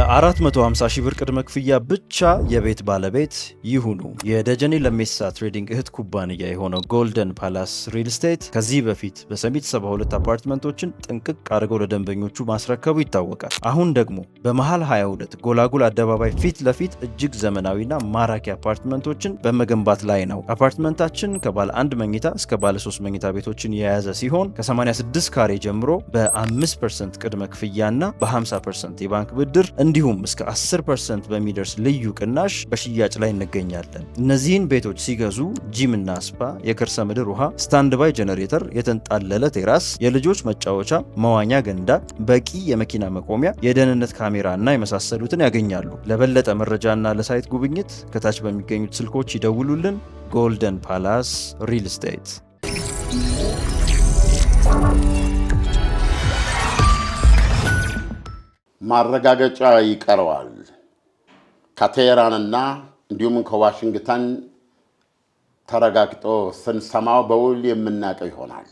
በ450 ሺህ ብር ቅድመ ክፍያ ብቻ የቤት ባለቤት ይሁኑ። የደጀኔ ለሜሳ ትሬዲንግ እህት ኩባንያ የሆነው ጎልደን ፓላስ ሪል ስቴት ከዚህ በፊት በሰሚት 72 አፓርትመንቶችን ጥንቅቅ አድርገው ለደንበኞቹ ማስረከቡ ይታወቃል። አሁን ደግሞ በመሃል 22 ጎላጉል አደባባይ ፊት ለፊት እጅግ ዘመናዊና ማራኪ አፓርትመንቶችን በመገንባት ላይ ነው። አፓርትመንታችን ከባለ 1 መኝታ እስከ ባለ 3 መኝታ ቤቶችን የያዘ ሲሆን ከ86 ካሬ ጀምሮ በ5% ቅድመ ክፍያና በ50% የባንክ ብድር እንዲሁም እስከ 10% በሚደርስ ልዩ ቅናሽ በሽያጭ ላይ እንገኛለን። እነዚህን ቤቶች ሲገዙ ጂምና ስፓ፣ የከርሰ ምድር ውሃ፣ ስታንድ ባይ ጄኔሬተር፣ የተንጣለለ ቴራስ፣ የልጆች መጫወቻ፣ መዋኛ ገንዳ፣ በቂ የመኪና መቆሚያ፣ የደህንነት ካሜራ እና የመሳሰሉትን ያገኛሉ። ለበለጠ መረጃና ለሳይት ጉብኝት ከታች በሚገኙት ስልኮች ይደውሉልን። ጎልደን ፓላስ ሪል ስቴት። ማረጋገጫ ይቀረዋል። ከቴህራንና እንዲሁም ከዋሽንግተን ተረጋግጦ ስንሰማው በውል የምናውቀው ይሆናል።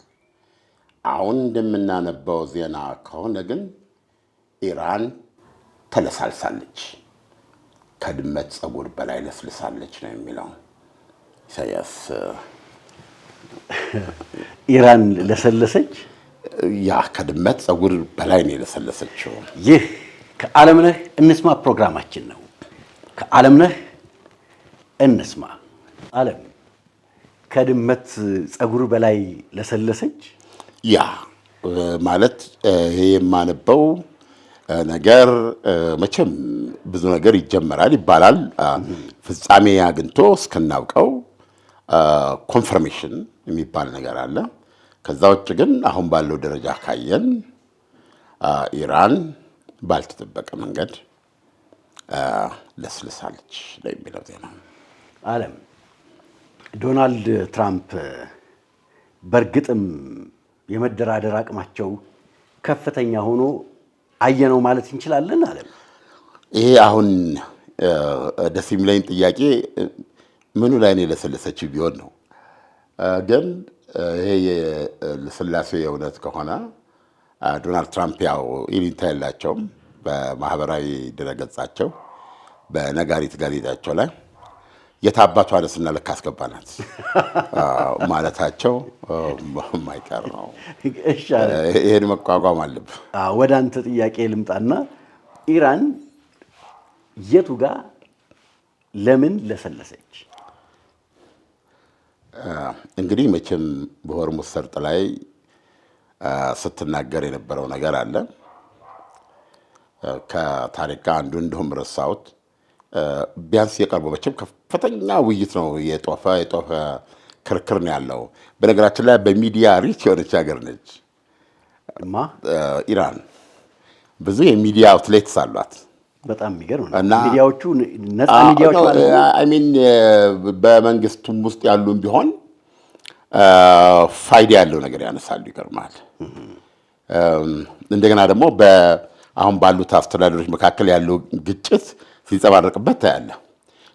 አሁን እንደምናነበው ዜና ከሆነ ግን ኢራን ተለሳልሳለች፣ ከድመት ፀጉር በላይ ለስልሳለች ነው የሚለው ኢሳያስ። ኢራን ለሰለሰች? ያ ከድመት ፀጉር በላይ ነው የለሰለሰችው። ይህ ከዓለምነህ እንስማ ፕሮግራማችን ነው። ከዓለምነህ እንስማ። ዓለም ከድመት ፀጉር በላይ ለሰለሰች? ያ ማለት ይሄ የማነበው ነገር መቼም ብዙ ነገር ይጀመራል ይባላል። ፍጻሜ አግኝቶ እስከናውቀው ኮንፈርሜሽን የሚባል ነገር አለ። ከዛ ውጭ ግን አሁን ባለው ደረጃ ካየን ኢራን ባልተጠበቀ መንገድ ለስልሳለች ነው የሚለው ዜና። ዓለም ዶናልድ ትራምፕ በእርግጥም የመደራደር አቅማቸው ከፍተኛ ሆኖ አየነው ማለት እንችላለን። ዓለም ይሄ አሁን ደስ የሚለኝ ጥያቄ ምኑ ላይ ነው የለሰለሰችው ቢሆን ነው። ግን ይሄ የስላሴ የእውነት ከሆነ ዶናልድ ትራምፕ ያው ይሉኝታ የላቸውም። በማህበራዊ ድረገጻቸው በነጋሪት ጋዜጣቸው ላይ የታባቷ አነስና ልክ አስገባናት ማለታቸው የማይቀር ነው። ይሄን መቋቋም አለብህ። ወደ አንተ ጥያቄ ልምጣና ኢራን የቱ ጋር ለምን ለሰለሰች? እንግዲህ መቼም በሆርሙዝ ሰርጥ ላይ ስትናገር የነበረው ነገር አለ። ከታሪክ ጋር አንዱ እንደውም ረሳሁት። ቢያንስ የቀርበው መቼም ከፍተኛ ውይይት ነው፣ የጦፈ ክርክር ነው ያለው። በነገራችን ላይ በሚዲያ ሪች የሆነች ሀገር ነች ኢራን። ብዙ የሚዲያ አውትሌትስ አሏት። በጣም የሚገርም ነው። ሚዲያዎቹ ነፃ ሚዲያዎች ማለት ነው። በመንግስቱም ውስጥ ያሉም ቢሆን ፋይዳ ያለው ነገር ያነሳሉ። ይገርማል። እንደገና ደግሞ አሁን ባሉት አስተዳደሮች መካከል ያለው ግጭት ሲንጸባረቅበት ታያለ።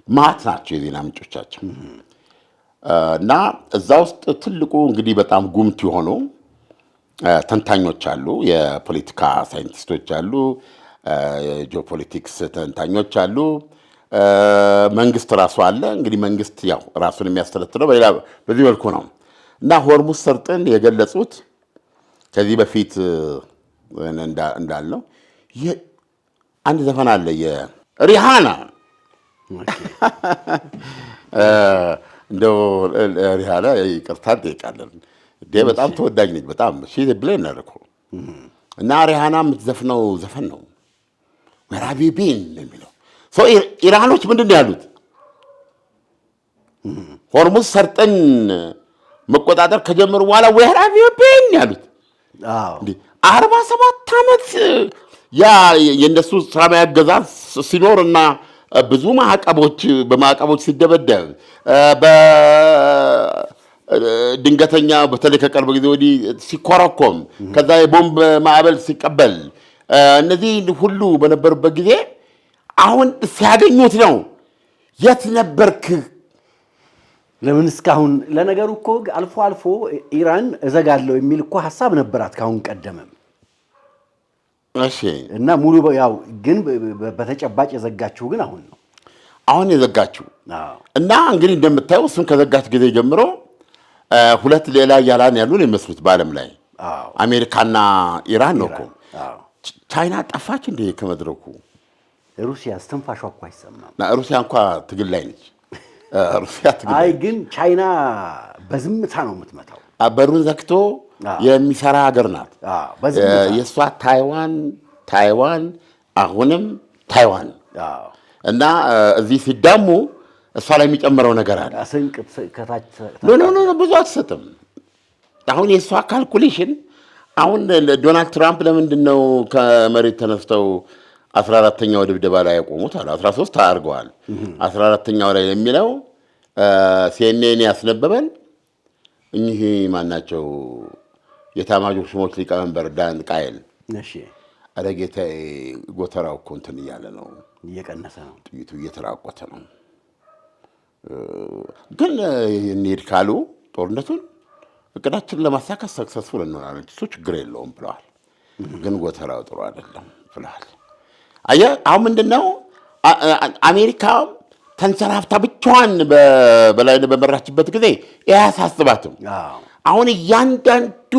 ማት ናቸው የዜና ምንጮቻቸው እና እዛ ውስጥ ትልቁ እንግዲህ በጣም ጉምት የሆኑ ተንታኞች አሉ፣ የፖለቲካ ሳይንቲስቶች አሉ፣ የጂኦፖለቲክስ ተንታኞች አሉ፣ መንግስት ራሱ አለ። እንግዲህ መንግስት ያው ራሱን የሚያስተዳድረው በዚህ መልኩ ነው እና ሆርሙዝ ሰርጥን የገለጹት ከዚህ በፊት እንዳልነው አንድ ዘፈን አለ የሪሃና እንደው ሪሃና ይቅርታ እንጠይቃለን። በጣም ተወዳጅ ነች። በጣም ብለን እናደርኩ እና ሪሃና የምትዘፍነው ዘፈን ነው ወራቢ ቢን የሚለው ሰው። ኢራኖች ምንድን ያሉት ሆርሙዝ ሰርጥን መቆጣጠር ከጀመሩ በኋላ ወራቢ ቢን ያሉት 47 ዓመት ያ የእነሱ ሰላማዊ አገዛዝ ሲኖርና ብዙ በማዕቀቦች ሲደበደብ ድንገተኛ በተለይ ከቅርብ ጊዜ ወዲህ ሲኮረኮም ከዛ የቦምብ ማዕበል ሲቀበል እነዚህ ሁሉ በነበሩበት ጊዜ አሁን ሲያገኙት ነው የት ነበርክ? ለምን እስካሁን? ለነገሩ እኮ አልፎ አልፎ ኢራን እዘጋለሁ የሚል እኮ ሐሳብ ነበራት ካሁን ቀደምም። እሺ። እና ሙሉ ያው ግን በተጨባጭ የዘጋችው ግን አሁን የዘጋችው እና እንግዲህ እንደምታየው እሱን ከዘጋች ጊዜ ጀምሮ ሁለት ሌላ ያላን ያሉ ነው የሚመስሉት በዓለም ላይ አሜሪካና ኢራን ነው እኮ። ቻይና ጠፋች እንደ ከመድረኩ። ሩሲያ እስትንፋሿ እኮ አይሰማም። ሩሲያ እንኳ ትግል ላይ ነች። ሩሲያ ትግል ላይ ግን ቻይና በዝምታ ነው የምትመታው። በሩን ዘግቶ የሚሰራ ሀገር ናት። የእሷ ታይዋን አሁንም ታይዋን እና እዚህ ሲዳሙ እሷ ላይ የሚጨምረው ነገር አለ። ብዙ አትሰጥም። አሁን የእሷ ካልኩሌሽን አሁን ዶናልድ ትራምፕ ለምንድን ነው ከመሬት ተነስተው 14ተኛው ድብደባ ላይ ያቆሙት? አለ 13 አድርገዋል። 14ተኛው ላይ የሚለው ሲኤንኤን ያስነበበን እኚህ ማናቸው የኤታማዦር ሹሞች ሊቀመንበር ዳን ቃየል ኧረ ጌታዬ ጎተራው እኮ እንትን እያለ ነው፣ እየቀነሰ ነው፣ ጥይቱ እየተራቆተ ነው፣ ግን እንሂድ ካሉ ጦርነቱን እቅዳችንን ለማሳካት ሰክሰስፉል እንሆናለን፣ እሱ ችግር የለውም ብለዋል። ግን ጎተራው ጥሩ አይደለም ብለዋል። አየህ አሁን ምንድን ነው አሜሪካ ተንሰራፍታ ብቻዋን በላይ በመራችበት ጊዜ ይህ አያሳስባትም። አሁን እያንዳንዱ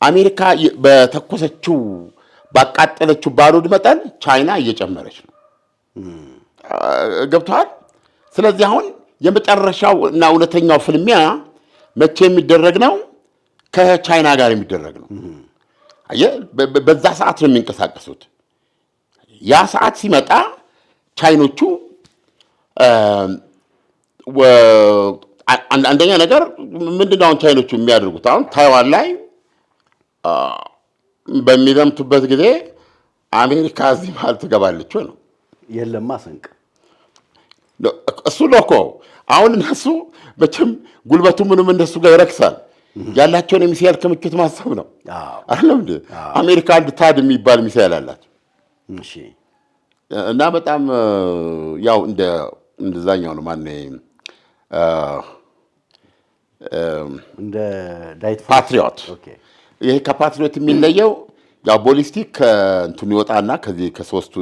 አሜሪካ በተኮሰችው ባቃጠለችው ባሩድ መጠን ቻይና እየጨመረች ነው። ገብቶሃል? ስለዚህ አሁን የመጨረሻው እና እውነተኛው ፍልሚያ መቼ የሚደረግ ነው? ከቻይና ጋር የሚደረግ ነው። አየህ በዛ ሰዓት ነው የሚንቀሳቀሱት። ያ ሰዓት ሲመጣ ቻይኖቹ አንደኛ ነገር ምንድነው አሁን ቻይኖቹ የሚያደርጉት? አሁን ታይዋን ላይ በሚዘምቱበት ጊዜ አሜሪካ እዚህ መሀል ትገባለች ነው? የለማ ስንቅ እሱ ነው እኮ። አሁን እነሱ መቼም ጉልበቱ ምንም እንደሱ ጋር ይረክሳል። ያላቸውን የሚሳይል ክምችት ማሰብ ነው አይደለም እንዴ? አሜሪካ አንድ ታድ የሚባል ሚሳይል አላት። እሺ። እና በጣም ያው እንደዛኛው ነው ማነው እንደ ዳይት ፓትሪዮት። ይሄ ከፓትሪዮት የሚለየው ያው ቦሊስቲክ ከእንትኑ ይወጣና ከዚህ ከሶስቱ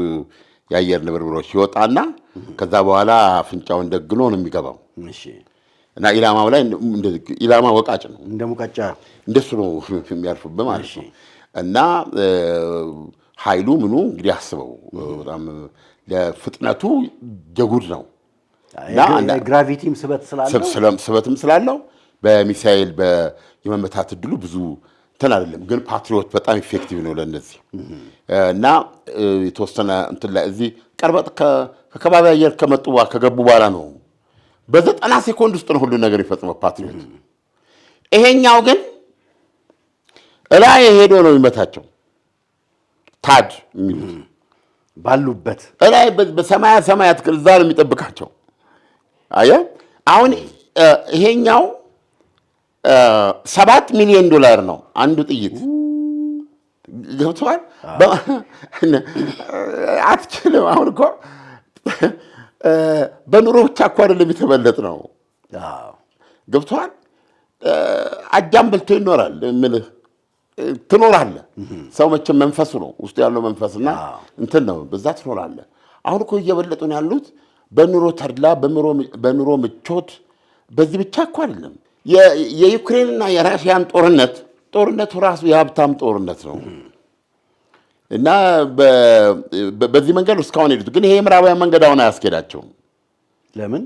የአየር ንብርብሮች ይወጣና ከዛ በኋላ አፍንጫውን ደግኖ ነው የሚገባው። እሺ። እና ኢላማው ላይ ኢላማ ወቃጭ ነው፣ እንደ ሙቀጫ እንደሱ ነው የሚያርፍበት ማለት ነው። እና ኃይሉ ምኑ እንግዲህ አስበው በጣም ለፍጥነቱ ጀጉድ ነው። ግራቪቲም ስበትም ስላለው በሚሳኤል የመመታት እድሉ ብዙ እንትን አይደለም። ግን ፓትሪዮት በጣም ኢፌክቲቭ ነው ለእነዚህ እና የተወሰነ እንትን ላይ እዚህ ቀርበጥ ከከባቢ አየር ከገቡ በኋላ ነው በ90 ሴኮንድ ውስጥ ነው ሁሉ ነገር ይፈጽመው ፓትሪዮት። ይሄኛው ግን እላይ ሄዶ ነው የሚመታቸው። ታድ የሚሉት ባሉበት እላይ በሰማያት እዛ ነው የሚጠብቃቸው። አየህ አሁን ይሄኛው $7 ሚሊዮን ነው አንዱ ጥይት። ገብቶሃል? አትችልም። አሁን እኮ በኑሮ ብቻ እኮ አይደለም የተበለጥ ነው። ገብቶሃል? አጃም በልቶ ይኖራል የምልህ ትኖራለህ። ሰው መቼም መንፈሱ ነው ውስጥ ያለው መንፈስና እንትን ነው፣ በዛ ትኖራለህ። አሁን እኮ እየበለጡ ነው ያሉት በኑሮ ተድላ፣ በኑሮ ምቾት። በዚህ ብቻ እኮ አይደለም የዩክሬንና የራሽያን ጦርነቱ ራሱ የሀብታም ጦርነት ነው እና በዚህ መንገድ እስካሁን ሄዱት። ግን ይሄ የምዕራባውያን መንገድ አሁን አያስኬዳቸውም። ለምን?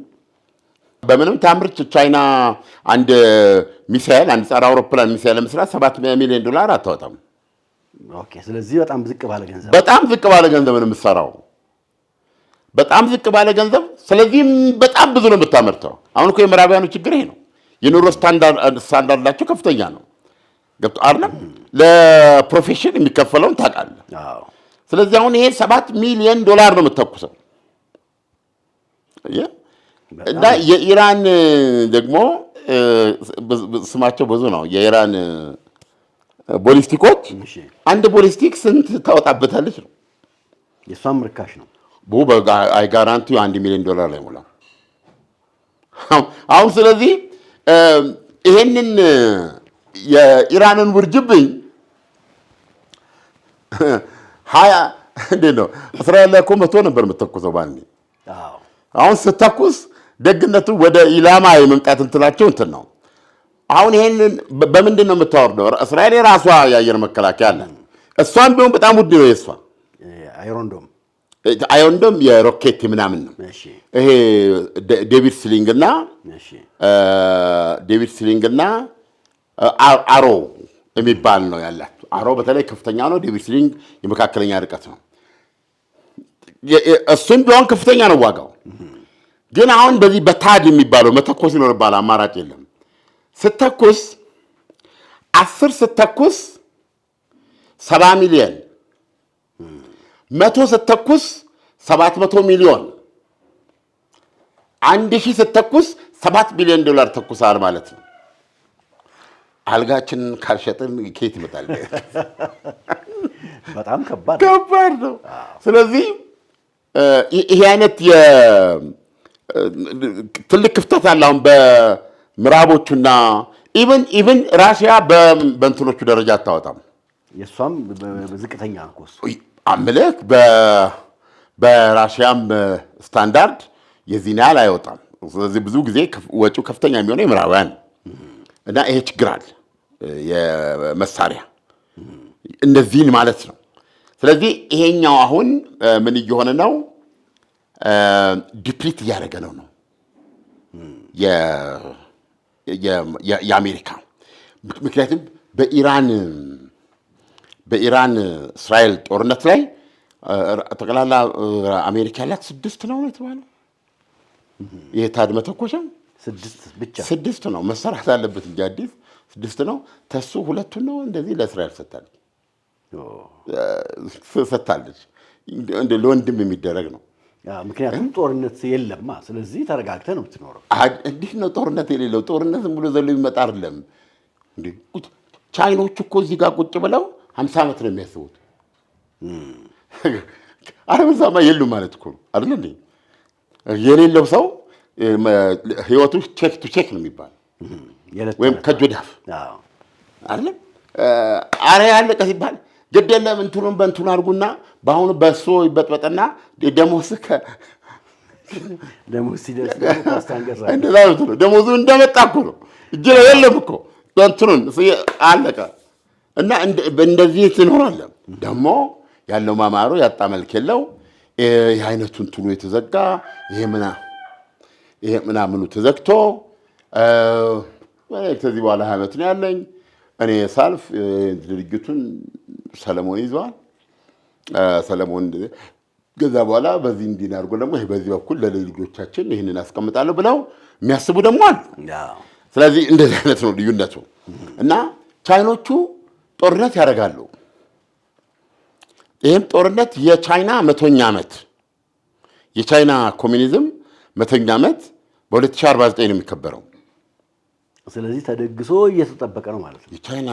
በምንም ታምር ቻይና አንድ ጸረ አውሮፕላን ሚሳኤል ለመስራት $7 ሚሊዮን አታወጣም። ኦኬ። ስለዚህ በጣም ዝቅ ባለ ገንዘብ ነው የምትሰራው፣ በጣም ዝቅ ባለ ገንዘብ። ስለዚህ በጣም ብዙ ነው የምታመርተው። አሁን እኮ የምዕራባውያኑ ችግር ይሄ ነው። የኑሮ ስታንዳርዳቸው ከፍተኛ ነው። ገብቶ አይደለም ለፕሮፌሽን የሚከፈለውን ታውቃለህ። ስለዚህ አሁን ይሄ $7 ሚሊዮን ነው የምትተኩሰው። እና የኢራን ደግሞ ስማቸው ብዙ ነው። የኢራን ቦሊስቲኮች አንድ ቦሊስቲክ ስንት ታወጣበታለች ነው? የሷም ርካሽ ነው። አይ ጋራንቲ $1 ሚሊዮን ላይ ሞላ። አሁን ስለዚህ ይሄንን የኢራንን ውርጅብኝ እንዴት ነው እስራኤል ላይ እኮ 100 ነበር የምትተኩሰው ባንዴ። አሁን ስትተኩስ ደግነቱ ወደ ኢላማ የመምጣት እንትናቸው እንትን ነው። አሁን ይሄንን በምንድን ነው የምታወርደው? እስራኤል የራሷ የአየር መከላከያ አለ። እሷን ቢሆን በጣም ውድ ነው የእሷ አይሮንዶም የሮኬት ምናምን ነው። ይሄ ዴቪድ ስሊንግና አሮ የሚባል ነው ያላት። አሮ በተለይ ከፍተኛ ነው። ዴቪድ ስሊንግ የመካከለኛ ርቀት ነው። እሱም ቢሆን ከፍተኛ ነው ዋጋው። ግን አሁን በዚህ በታድ የሚባለው መተኮስ ይኖርባል፣ አማራጭ የለም። ስተኩስ 10 ስተኩስ 70 ሚሊዮን 100 ስተኩስ 700 ሚሊዮን 1000 ስተኩስ $7 ቢሊዮን ተኩሳል ማለት ነው። አልጋችን ካልሸጥን ከየት ይመጣል? በጣም ከባድ ነው። ስለዚህ ይሄ አይነት ትልቅ ክፍተት አለ አሁን በምዕራቦቹና ኢቭን ራሽያ በእንትኖቹ ደረጃ አታወጣም። የእሷም ዝቅተኛ ነው አምልክ በራሽያም ስታንዳርድ የዚህን ያህል አይወጣም። ስለዚህ ብዙ ጊዜ ወጪው ከፍተኛ የሚሆነው የምዕራባውያን እና ይሄ ችግር አለ የመሳሪያ እንደዚህን ማለት ነው። ስለዚህ ይሄኛው አሁን ምን እየሆነ ነው? ዲፕሊት እያደረገ ነው የአሜሪካ። ምክንያቱም በኢራን እስራኤል ጦርነት ላይ ጠቅላላ አሜሪካ ያላት 6 ነው የተባለው። ይሄ ታድ መተኮሻ 6 ነው መሰራት አለበት እንጂ አዲስ 6 ነው። ተሱ 2 ነው እንደዚህ ለእስራኤል ሰጥታለች። ለወንድም የሚደረግ ነው። ምክንያቱም ጦርነት የለማ። ስለዚህ ተረጋግተህ ነው የምትኖረው። እንዲህ ነው ጦርነት የሌለው። ጦርነት ዝም ብሎ ዘሎ የሚመጣ አይደለም። ቻይኖቹ እኮ እዚህ ጋር ቁጭ ብለው 50 ዓመት ነው የሚያስቡት። አለበዛማ የሉም ማለት እኮ ነው አይደል እንዴ? የሌለው ሰው ህይወቱ ቼክ ቱ ቼክ ነው የሚባል ወይም ከእጅ ወደ አፍ አይደለም። አረ ያለቀ ሲባል ግድ የለም እንትኑን በእንትኑ አድርጉና በአሁኑ በሶ ይበጥበጥና ደሞዝ ሲደርስ እንደዛ ነው። ደሞዙ እንደመጣ እኮ ነው እጅ ላይ የለም እኮ እንትኑን አለቀ እና እንደዚህ ትኖራለህ። ደግሞ ያለው ማማሩ ያጣ መልክ የለው። ይሄ አይነቱ እንትኑ የተዘጋ ይሄ ምናምኑ ተዘግቶ ከዚህ በኋላ 20 ዓመት ነው ያለኝ እኔ ሳልፍ ድርጅቱን ሰለሞን ይዘዋል። ሰለሞን ገዛ በኋላ በዚህ እንዲናርጎ ደግሞ ይሄ በዚህ በኩል ለልጆቻችን ይህንን አስቀምጣለሁ ብለው የሚያስቡ ደግሞ አሉ። ስለዚህ እንደዚህ አይነት ነው ልዩነቱ እና ቻይኖቹ ጦርነት ያደርጋሉ። ይህም ጦርነት የቻይና 100ኛ ዓመት የቻይና ኮሚኒዝም 100ኛ ዓመት በ2049 ነው የሚከበረው። ስለዚህ ተደግሶ እየተጠበቀ ነው ማለት ነው። የቻይና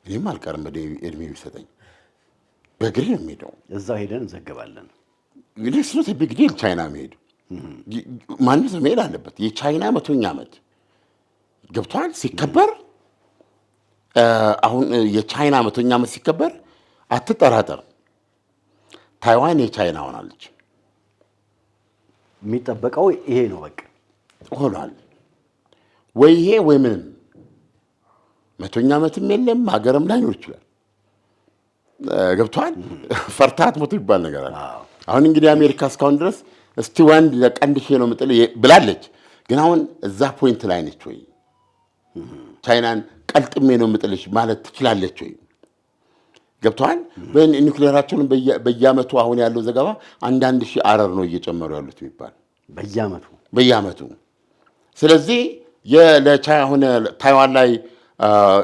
እኔም አልቀርም እድሜ ቢሰጠኝ በእግሬ ነው የሚሄደው። እዛው ሄደን እንዘገባለን። እንግዲህ ስኖት ቢግዲል ቻይና መሄድ ማንም ሰው መሄድ አለበት። የቻይና 100ኛ ዓመት ገብቷል ሲከበር። አሁን የቻይና 100ኛ ዓመት ሲከበር አትጠራጠር፣ ታይዋን የቻይና ሆናለች። የሚጠበቀው ይሄ ነው በቃ ሆኗል። ወይ ይሄ ወይ ምንም 100ኛ ዓመትም የለም ሀገርም ላይኖር ይችላል። ገብቷል። ፈርታት ሞት ይባል ነገር አለ። አሁን እንግዲህ አሜሪካ እስካሁን ድረስ እስቲ ወንድ ቀንድሼ ነው የምጥል ብላለች። ግን አሁን እዛ ፖይንት ላይ ነች ወይ? ቻይናን ቀልጥሜ ነው የምጥልሽ ማለት ትችላለች ወይ? ገብቷል። በኒውክሌራቸውን በየዓመቱ አሁን ያለው ዘገባ 1000 አረር ነው እየጨመሩ ያሉት የሚባል በየዓመቱ። ስለዚህ አሁን ታይዋን ላይ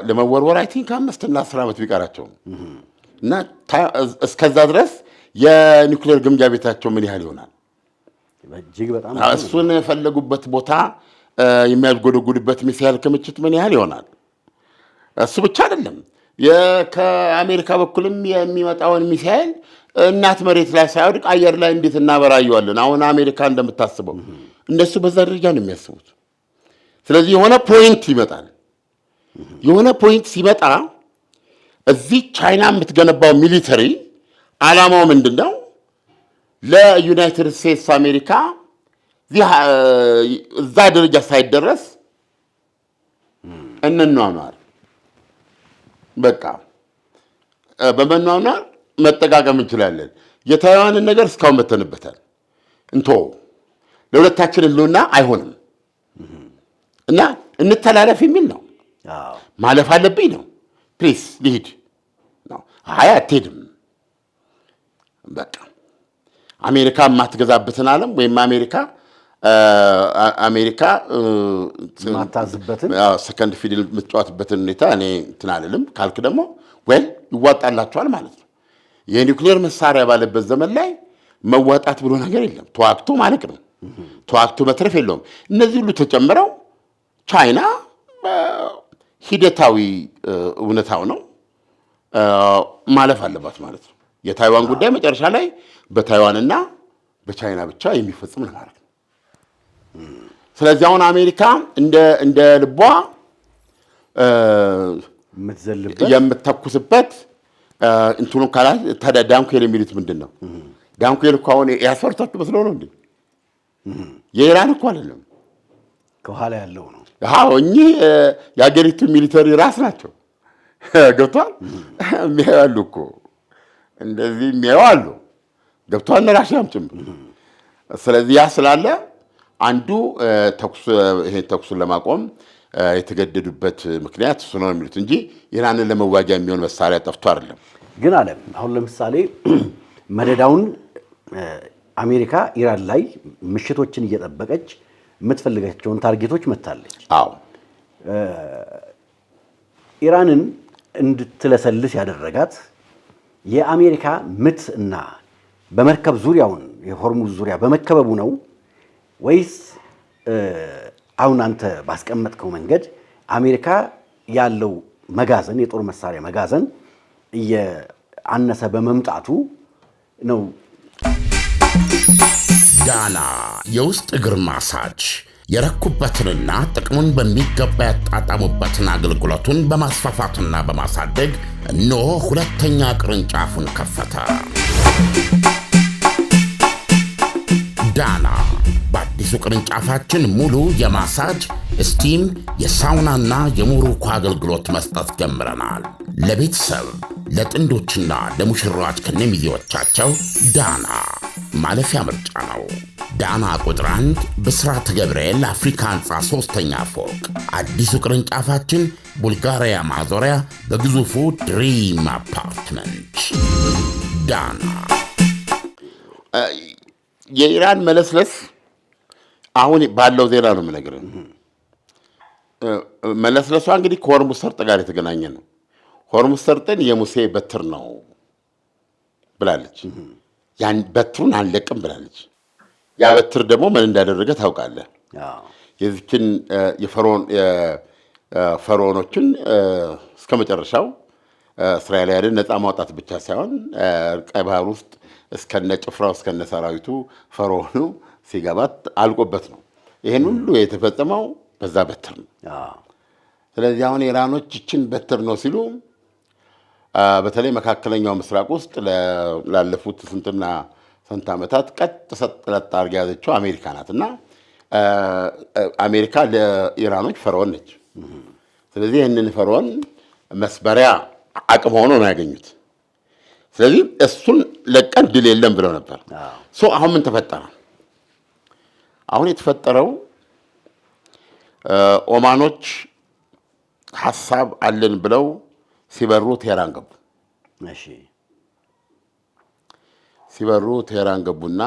ለመወርወር አይ ቲንክ 5 እና 10 ዓመት ቢቀራቸው እና እስከዛ ድረስ የኒውክሌር ግምጃ ቤታቸው ምን ያህል ይሆናል? እሱን የፈለጉበት ቦታ የሚያጎደጉድበት ሚሳኤል ክምችት ምን ያህል ይሆናል? እሱ ብቻ አይደለም። ከአሜሪካ በኩልም የሚመጣውን ሚሳኤል እናት መሬት ላይ ሳይወድቅ አየር ላይ እንዴት እናበራየዋለን? አሁን አሜሪካ እንደምታስበው እነሱ በዛ ደረጃ ነው የሚያስቡት። ስለዚህ የሆነ ፖይንት ይመጣል። የሆነ ፖይንት ሲመጣ እዚህ ቻይና የምትገነባው ሚሊተሪ ዓላማው ምንድን ነው? ለዩናይትድ ስቴትስ አሜሪካ እዛ ደረጃ ሳይደረስ እንኗኗር፣ በቃ በመኗኗር መጠቃቀም እንችላለን። የታይዋንን ነገር እስካሁን መተንበታል። ለሁለታችን ህልውና አይሆንም እና እንተላለፍ የሚል ነው። ማለፍ አለብኝ ነው። ፕሊስ ልሂድ ነው። አይ አትሄድም። በቃ አሜሪካ የማትገዛበትን ዓለም ወይም አሜሪካ ማታዝበትን ሰከንድ ፊድል የምትጫወትበትን ሁኔታ እኔ እንትን አልልም ካልክ ደግሞ ወይም ይዋጣላቸዋል ማለት ነው። የኒውክሌር መሳሪያ ባለበት ዘመን ላይ መዋጣት ብሎ ነገር የለም። ተዋግቶ ማለቅ ነው። ተዋግቶ መትረፍ የለውም። እነዚህ ሁሉ ተጨምረው ቻይና ሂደታዊ እውነታው ነው ማለፍ አለባት ማለት ነው። የታይዋን ጉዳይ መጨረሻ ላይ በታይዋንና በቻይና ብቻ የሚፈጽም ነው ማለት ነው። ስለዚህ አሁን አሜሪካ እንደ ልቧ የምትተኩስበት እንትኑ ካላት ታዲያ ዳንኩኤል የሚሉት ምንድን ነው? ዳንኩኤል እኮ አሁን ያስፈርታችሁ መስሎ ነው እንዴ? የኢራን እኮ አይደለም፣ ከኋላ ያለው ነው። እኚህ የአገሪቱ ሚሊተሪ ራስ ናቸው። ገብቷል። የሚያዩ እኮ እንደዚህ የሚያዩ አሉ። ገብቷል። ራሽያም ጭምር። ስለዚህ ያ ስላለ አንዱ ተኩሱን ለማቆም የተገደዱበት ምክንያት እሱ ነው የሚሉት እንጂ ኢራንን ለመዋጊያ የሚሆን መሳሪያ ጠፍቶ አይደለም። ግን አለ አሁን ለምሳሌ መደዳውን አሜሪካ ኢራን ላይ ምሽቶችን እየጠበቀች የምትፈልጋቸውን ታርጌቶች መታለች። አዎ ኢራንን እንድትለሰልስ ያደረጋት የአሜሪካ ምት እና በመርከብ ዙሪያውን የሆርሙዝ ዙሪያ በመከበቡ ነው ወይስ አሁን አንተ ባስቀመጥከው መንገድ አሜሪካ ያለው መጋዘን የጦር መሳሪያ መጋዘን እየአነሰ በመምጣቱ ነው? ዳና የውስጥ እግር ማሳጅ የረኩበትንና ጥቅሙን በሚገባ ያጣጣሙበትን አገልግሎቱን በማስፋፋትና በማሳደግ እነሆ ሁለተኛ ቅርንጫፉን ከፈተ። ዳና በአዲሱ ቅርንጫፋችን ሙሉ የማሳጅ ስቲም፣ የሳውናና የሞሮኮ አገልግሎት መስጠት ጀምረናል። ለቤተሰብ ለጥንዶችና ለሙሽራዎች ከነሚዜዎቻቸው ዳና ማለፊያ ምርጫ ነው። ዳና ቁጥር 1 ብስራተ ገብርኤል አፍሪካ ህንፃ 3ኛ ፎቅ። አዲሱ ቅርንጫፋችን ቡልጋሪያ ማዞሪያ በግዙፉ ድሪም አፓርትመንት። ዳና የኢራን መለስለስ አሁን ባለው ዜና ነው የምነግርህ። መለስለሷ እንግዲህ ከሆርሙዝ ሰርጥ ጋር የተገናኘ ነው። ሆርሙዝ ሰርጥን የሙሴ በትር ነው ብላለች። ያን በትሩን አንለቅም ብላለች። ያ በትር ደግሞ ምን እንዳደረገ ታውቃለህ? የዚችን የፈርዖኖችን እስከ መጨረሻው እስራኤላውያንን ነፃ ማውጣት ብቻ ሳይሆን ቀይ ባህር ውስጥ እስከነ ጭፍራው እስከነ ሰራዊቱ ፈርዖኑ ሲገባት አልቆበት ነው። ይሄን ሁሉ የተፈጸመው በዛ በትር ነው። ስለዚህ አሁን ኢራኖች ይችን በትር ነው ሲሉ በተለይ መካከለኛው ምስራቅ ውስጥ ላለፉት ስንትና ስንት ዓመታት ቀጥ ሰጥ ለጥ አድርጋ ያዘችው አሜሪካ ናት እና አሜሪካ ለኢራኖች ፈርዖን ነች። ስለዚህ ይህንን ፈርዖን መስበሪያ አቅም ሆኖ ነው ያገኙት። ስለዚህ እሱን ለቀን ድል የለም ብለው ነበር። አሁን ምን ተፈጠረ? አሁን የተፈጠረው ኦማኖች ሀሳብ አለን ብለው ሲበሩ ቴህራን ገቡ። ሲበሩ ቴህራን ገቡና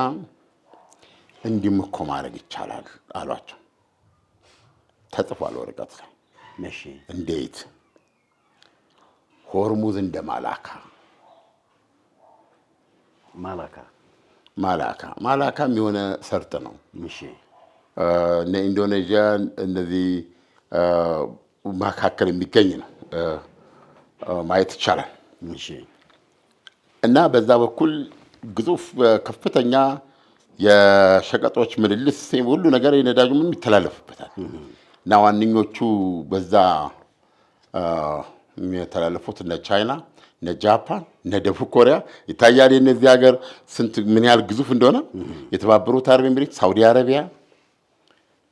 እንዲህም እኮ ማድረግ ይቻላል አሏቸው። ተጽፏል ወረቀት ላይ። እንዴት? ሆርሙዝ እንደ ማላካም የሆነ ሰርጥ ነው። እነ ኢንዶኔዥያ እነዚህ መካከል የሚገኝ ነው ማየት ይቻላል። እና በዛ በኩል ግዙፍ ከፍተኛ የሸቀጦች ምልልስ ሁሉ ነገር የነዳጁ ምን ይተላለፍበታል። እና ዋነኞቹ በዛ የሚተላለፉት እነ ቻይና፣ እነ ጃፓን፣ እነ ደቡብ ኮሪያ ይታያል። የእነዚህ ሀገር ስንት ምን ያህል ግዙፍ እንደሆነ የተባበሩት አረብ ኤሚሬት፣ ሳውዲ አረቢያ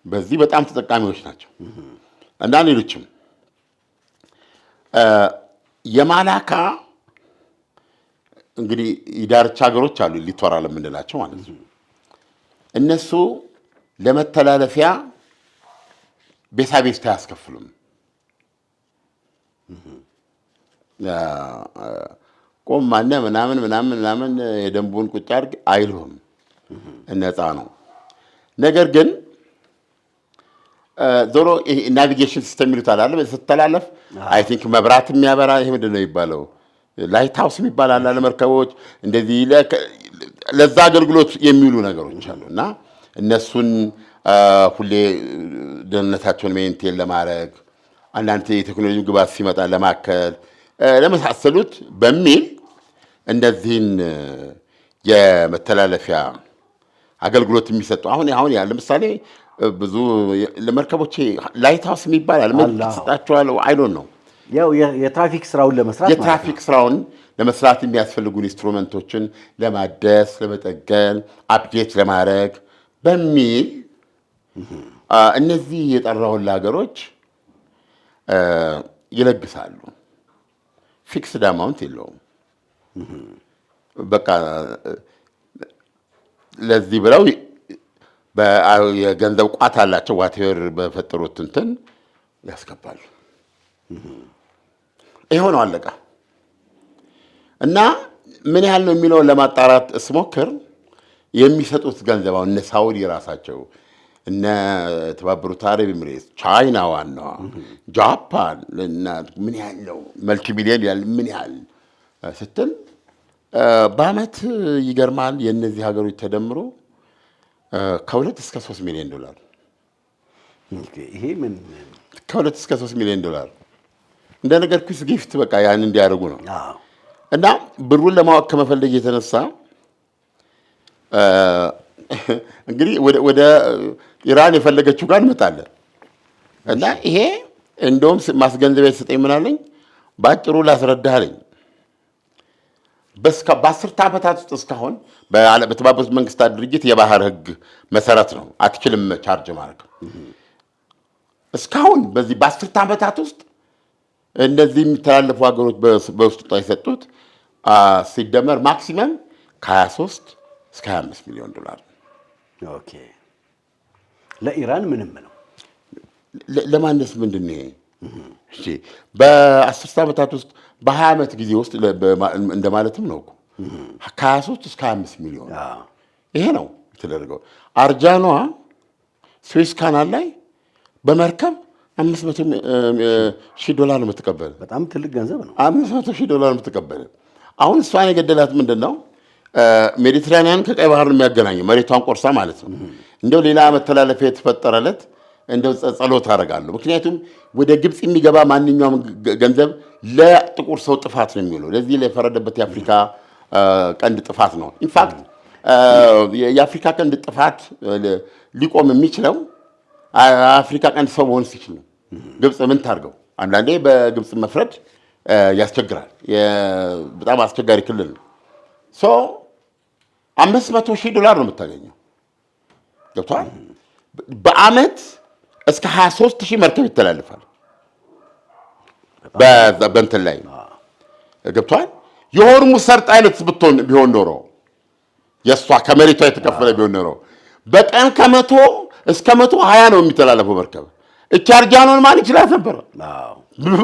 በዚህ በጣም ተጠቃሚዎች ናቸው እና ሌሎችም የማላካ እንግዲህ የዳርቻ ሀገሮች አሉ ሊቶራል የምንላቸው ማለት ነው። እነሱ ለመተላለፊያ ቤሳቤስታ አያስከፍሉም። ቆም ማነ ምናምን ምናምን ምናምን የደንቡን ቁጭ አድርግ አይሉም፣ ነፃ ነው። ነገር ግን ዞሮ ናቪጌሽን ሲስተም ይሉታል አለ ስትተላለፍ አይ ቲንክ መብራት የሚያበራ ይሄ ምንድን ነው የሚባለው ላይት ሃውስ የሚባል አለ መርከቦች እንደዚህ ለዛ አገልግሎት የሚውሉ ነገሮች አሉ እና እነሱን ሁሌ ደህንነታቸውን ሜንቴን ለማድረግ አንዳንድ የቴክኖሎጂ ግባት ሲመጣ ለማከል ለመሳሰሉት በሚል እነዚህን የመተላለፊያ አገልግሎት የሚሰጡ አሁን ለምሳሌ ብዙ ለመርከቦች ላይት ሃውስ የሚባል አለ ተሰጣቸዋል። አይ ዶንት ኖ ያው የትራፊክ ስራውን ለመስራት የሚያስፈልጉ ኢንስትሩመንቶችን ለማደስ ለመጠገን አፕዴት ለማድረግ በሚል እነዚህ የጠራውን ሀገሮች ይለግሳሉ። ፊክስድ አማውንት የለውም። በቃ ለዚህ ብለው የገንዘብ ቋት አላቸው። ዋቴቨር በፈጠሩት እንትን ያስገባሉ። ይሄው ነው አለቃ። እና ምን ያህል ነው የሚለውን ለማጣራት ስሞክር የሚሰጡት ገንዘብ አሁን እነ ሳውዲ ራሳቸው እነ ተባበሩት አረብ ኤሚሬትስ፣ ቻይና ዋናዋ፣ ጃፓን ምን ያህል ነው መልቲ ሚሊዮን ያህል ምን ያህል ስትል በአመት ይገርማል። የእነዚህ ሀገሮች ተደምሮ ከ2 እስከ 3 ሚሊዮን ዶላር ይሄ ምን ከ2 እስከ 3 ሚሊዮን ዶላር እንደነገርኩሽ ጊፍት በቃ ያን እንዲያደርጉ ነው። እና ብሩን ለማወቅ ከመፈለግ የተነሳ እንግዲህ ወደ ኢራን የፈለገችው ጋር እንመጣለን። እና ይሄ እንደውም ማስገንዘቢያ ሰጠኝ ምን አለኝ፣ በአጭሩ ላስረዳህ አለኝ። በ10 ዓመታት ውስጥ እስካሁን በተባበሩት መንግስታት ድርጅት የባህር ህግ መሰረት ነው አትችልም ቻርጅ ማድረግ። እስካሁን በዚህ በ10 ዓመታት ውስጥ እነዚህ የሚተላለፉ ሀገሮች በውስጡ የሰጡት ሲደመር ማክሲመም ከ23 እስከ 25 ሚሊዮን ዶላር። ኦኬ ለኢራን ምንም ነው። ለማንስ ምንድን ነው? እሺ በ10 ዓመታት ውስጥ በ20 ዓመት ጊዜ ውስጥ እንደማለትም ነው እኮ ከ23 እስከ 25 ሚሊዮን ይሄ ነው የተደረገው። አርጃኗ ስዊስ ካናል ላይ በመርከብ 500,000 ዶላር ነው የምትቀበል። በጣም ትልቅ ገንዘብ ነው። 500,000 ዶላር ነው የምትቀበል። አሁን እሷን የገደላት ምንድን ነው? ሜዲትራኒያን ከቀይ ባህር የሚያገናኘው መሬቷን ቆርሳ ማለት ነው። እንደው ሌላ መተላለፊያ የተፈጠረለት እንደው ጸሎት አደርጋለሁ። ምክንያቱም ወደ ግብፅ የሚገባ ማንኛውም ገንዘብ ለጥቁር ሰው ጥፋት ነው የሚውለው። ለዚህ ለፈረደበት የአፍሪካ ቀንድ ጥፋት ነው። ኢንፋክት የአፍሪካ ቀንድ ጥፋት ሊቆም የሚችለው አፍሪካ ቀንድ ሰው መሆን ሲችል ነው። ግብፅ ምን ታርገው? አንዳንዴ በግብፅ መፍረድ ያስቸግራል። በጣም አስቸጋሪ ክልል ነው። 500,000 ዶላር ነው የምታገኘው። ገብቶሃል? በአመት እስከ 23,000 መርከብ ይተላልፋል በእንትን ላይ ገብቶሃል? የሆርሙዝ ሰርጥ አይነት ቢሆን ኖሮ የእሷ ከመሬቷ የተከፈለ ቢሆን ኖሮ በቀን ከ100 እስከ 120 ነው የሚተላለፈው መርከብ። እቺ አርጃኖን ማን ይችላል ነበር?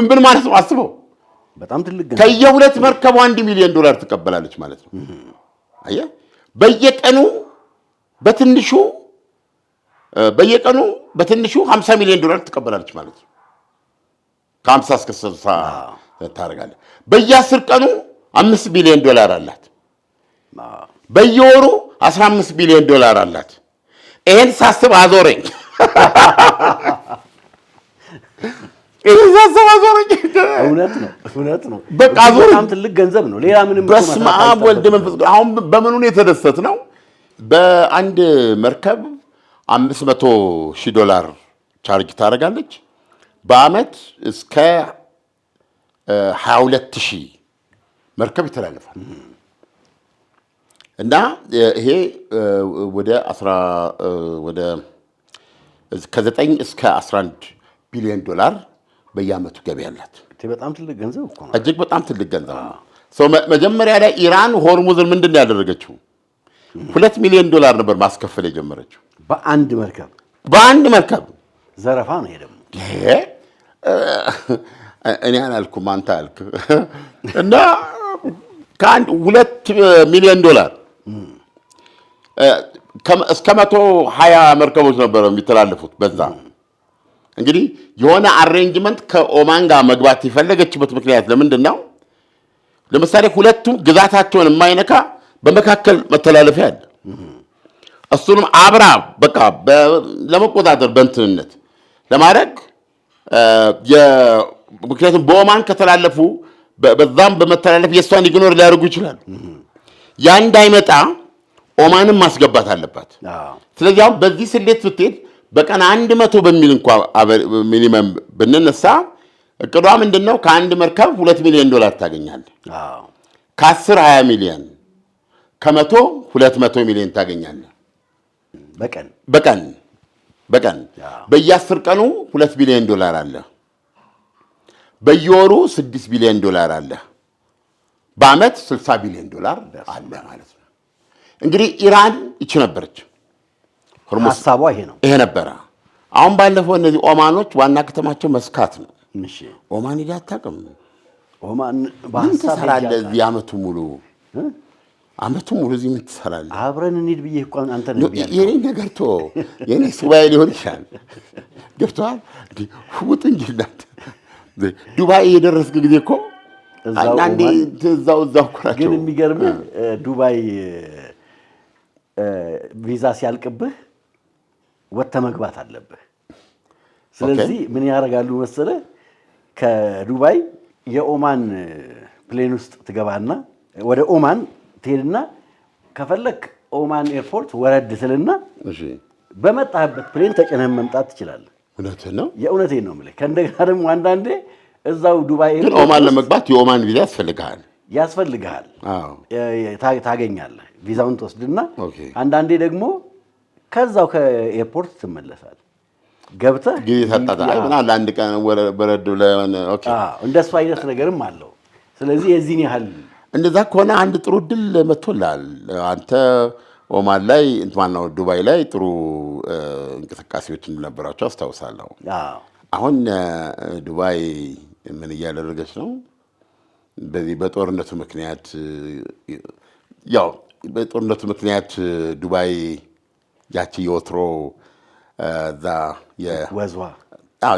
ምን ማለት ነው? አስበው። በጣም ትልቅ ገንዘብ። ከየሁለት መርከቡ 1 ሚሊዮን ዶላር ትቀበላለች ማለት ነው። አየህ፣ በየቀኑ በትንሹ 50 ሚሊዮን ዶላር ትቀበላለች ማለት ነው። ከ50 እስከ 60 ታደርጋለህ። በየ10 ቀኑ 5 ቢሊዮን ዶላር አላት። በየወሩ 15 ቢሊዮን ዶላር አላት። ይሄን ሳስብ አዞረኝ። እውነት ነው። በቃ በጣም ትልቅ ገንዘብ ነው። ሌላ ምንም በስመ አብ ወልድ መንፈስ ቅዱስ። አሁን በምኑ ነው የተደሰት ነው? በአንድ መርከብ 500,000 ዶላር ቻርጅ ታደርጋለች። በአመት እስከ 22,000 መርከብ ይተላለፋል። እና ይሄ ወደ ከ9 እስከ 11 ቢሊዮን ዶላር በየዓመቱ ገቢ ያላት በጣም ትልቅ ገንዘብ እኮ ነው። እጅግ በጣም ትልቅ ገንዘብ ነው። መጀመሪያ ላይ ኢራን ሆርሙዝን ምንድን ነው ያደረገችው? $2 ሚሊዮን ነበር ማስከፈል የጀመረችው በአንድ መርከብ። ዘረፋ ነው ይሄ ደግሞ። እኔ አላልኩም አንተ አልክ። እና $2 ሚሊዮን እስከ 120 መርከቦች ነበረ የሚተላለፉት በዛ። እንግዲህ የሆነ አሬንጅመንት ከኦማን ጋር መግባት የፈለገችበት ምክንያት ለምንድን ነው? ለምሳሌ ሁለቱም ግዛታቸውን የማይነካ በመካከል መተላለፊያ አለ። እሱንም አብራ በቃ ለመቆጣጠር በእንትንነት ለማድረግ ምክንያቱም በኦማን ከተላለፉ በዛም በመተላለፍ የእሷን ኢግኖር ሊያደርጉ ይችላሉ። ያ እንዳይመጣ ኦማንም ማስገባት አለባት። ስለዚህ አሁን በዚህ ስሌት ስትሄድ በቀን 100 በሚል እንኳ ሚኒመም ብንነሳ እቅዷ ምንድን ነው? ከአንድ መርከብ $2 ሚሊዮን ታገኛለህ። ከ10 20 ሚሊዮን ከ100 200 ሚሊዮን ታገኛለህ በቀን በየ10 ቀኑ $2 ቢሊዮን አለ። በየወሩ $6 ቢሊዮን አለ። በአመት $60 ቢሊዮን አለ ማለት ነው። እንግዲህ ኢራን ይቺ ነበረች፣ ሐሳቧ ይሄ ነበረ። አሁን ባለፈው እነዚህ ኦማኖች ዋና ከተማቸው መስካት ነው። ኦማን ሄደህ አታውቅም? ኦማን ምን ትሰራለህ እዚህ አመቱን ሙሉ እዚህ ምን ትሰራለህ? አብረን እንሂድ ብዬሽ እኮ አንተ ነህ ብያለሁ። የኔ ነገር ተወው፣ የኔ ሱባኤ ሊሆን ይችላል። ገብቶሃል? ውጥ እንጂ እናንተ ዱባይ የደረስክ ጊዜ እኮ አንዳንዴ እዛው እኮ ናቸው። ግን የሚገርምህ ዱባይ ቪዛ ሲያልቅብህ ወጥተህ መግባት አለብህ። ስለዚህ ምን ያደርጋሉ መሰለህ? ከዱባይ የኦማን ፕሌን ውስጥ ትገባና ወደ ኦማን ትሄድና ከፈለክ ኦማን ኤርፖርት ወረድ ስልና በመጣህበት ፕሌን ተጭነህ መምጣት ትችላለህ። እውነትህን ነው? የእውነቴን ነው የምልህ። ከእንደገና ደግሞ አንዳንዴ እዛው ዱባይ ግን ኦማን ለመግባት የኦማን ቪዛ ያስፈልግሃል። ታገኛለህ። ቪዛውን ትወስድና አንዳንዴ ደግሞ ከዛው ከኤርፖርት ትመለሳለህ። ገብተህ ጊዜ ታጣጣ አንድ ቀን በረድ ብለህ እንደሱ አይነት ነገርም አለው። ስለዚህ የዚህን ያህል እንደዛ ከሆነ አንድ ጥሩ ድል መጥቶልሃል። አንተ ኦማን ላይ ማነው ዱባይ ላይ ጥሩ እንቅስቃሴዎች እንደነበራቸው አስታውሳለሁ። አሁን ዱባይ ምን እያደረገች ነው? በዚህ በጦርነቱ ምክንያት ዱባይ ያቺ የወትሮ እዛ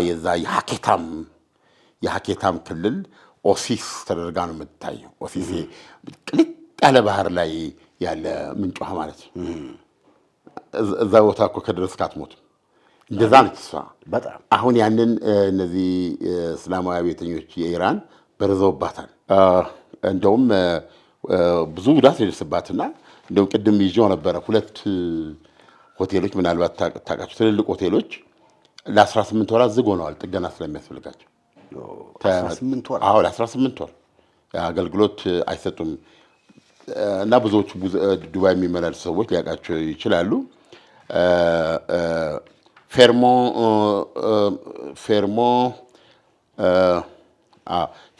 የዛ የሀኬታም ክልል ኦሲስ ተደርጋ ነው የምትታየው። ኦሲስ ቅልጥ ያለ ባህር ላይ ያለ ምንጭ ውሃ ማለት ነው። እዛ ቦታ እኮ ከደረስክ አትሞትም። እንደዛ ነች እሷ። አሁን ያንን እነዚህ እስላማዊ ቤተኞች የኢራን በርዘውባታል። እንደውም ብዙ ጉዳት የደረሰባትና እንደውም ቅድም ይዤው ነበረ 2 ሆቴሎች ምናልባት ታውቃቸው ትልልቅ ሆቴሎች ለ18 ወራት ዝግ ሆነዋል ጥገና ስለሚያስፈልጋቸው። 18 ወር አገልግሎት አይሰጡም። እና ብዙዎቹ ዱባይ የሚመላለሱ ሰዎች ሊያውቃቸው ይችላሉ።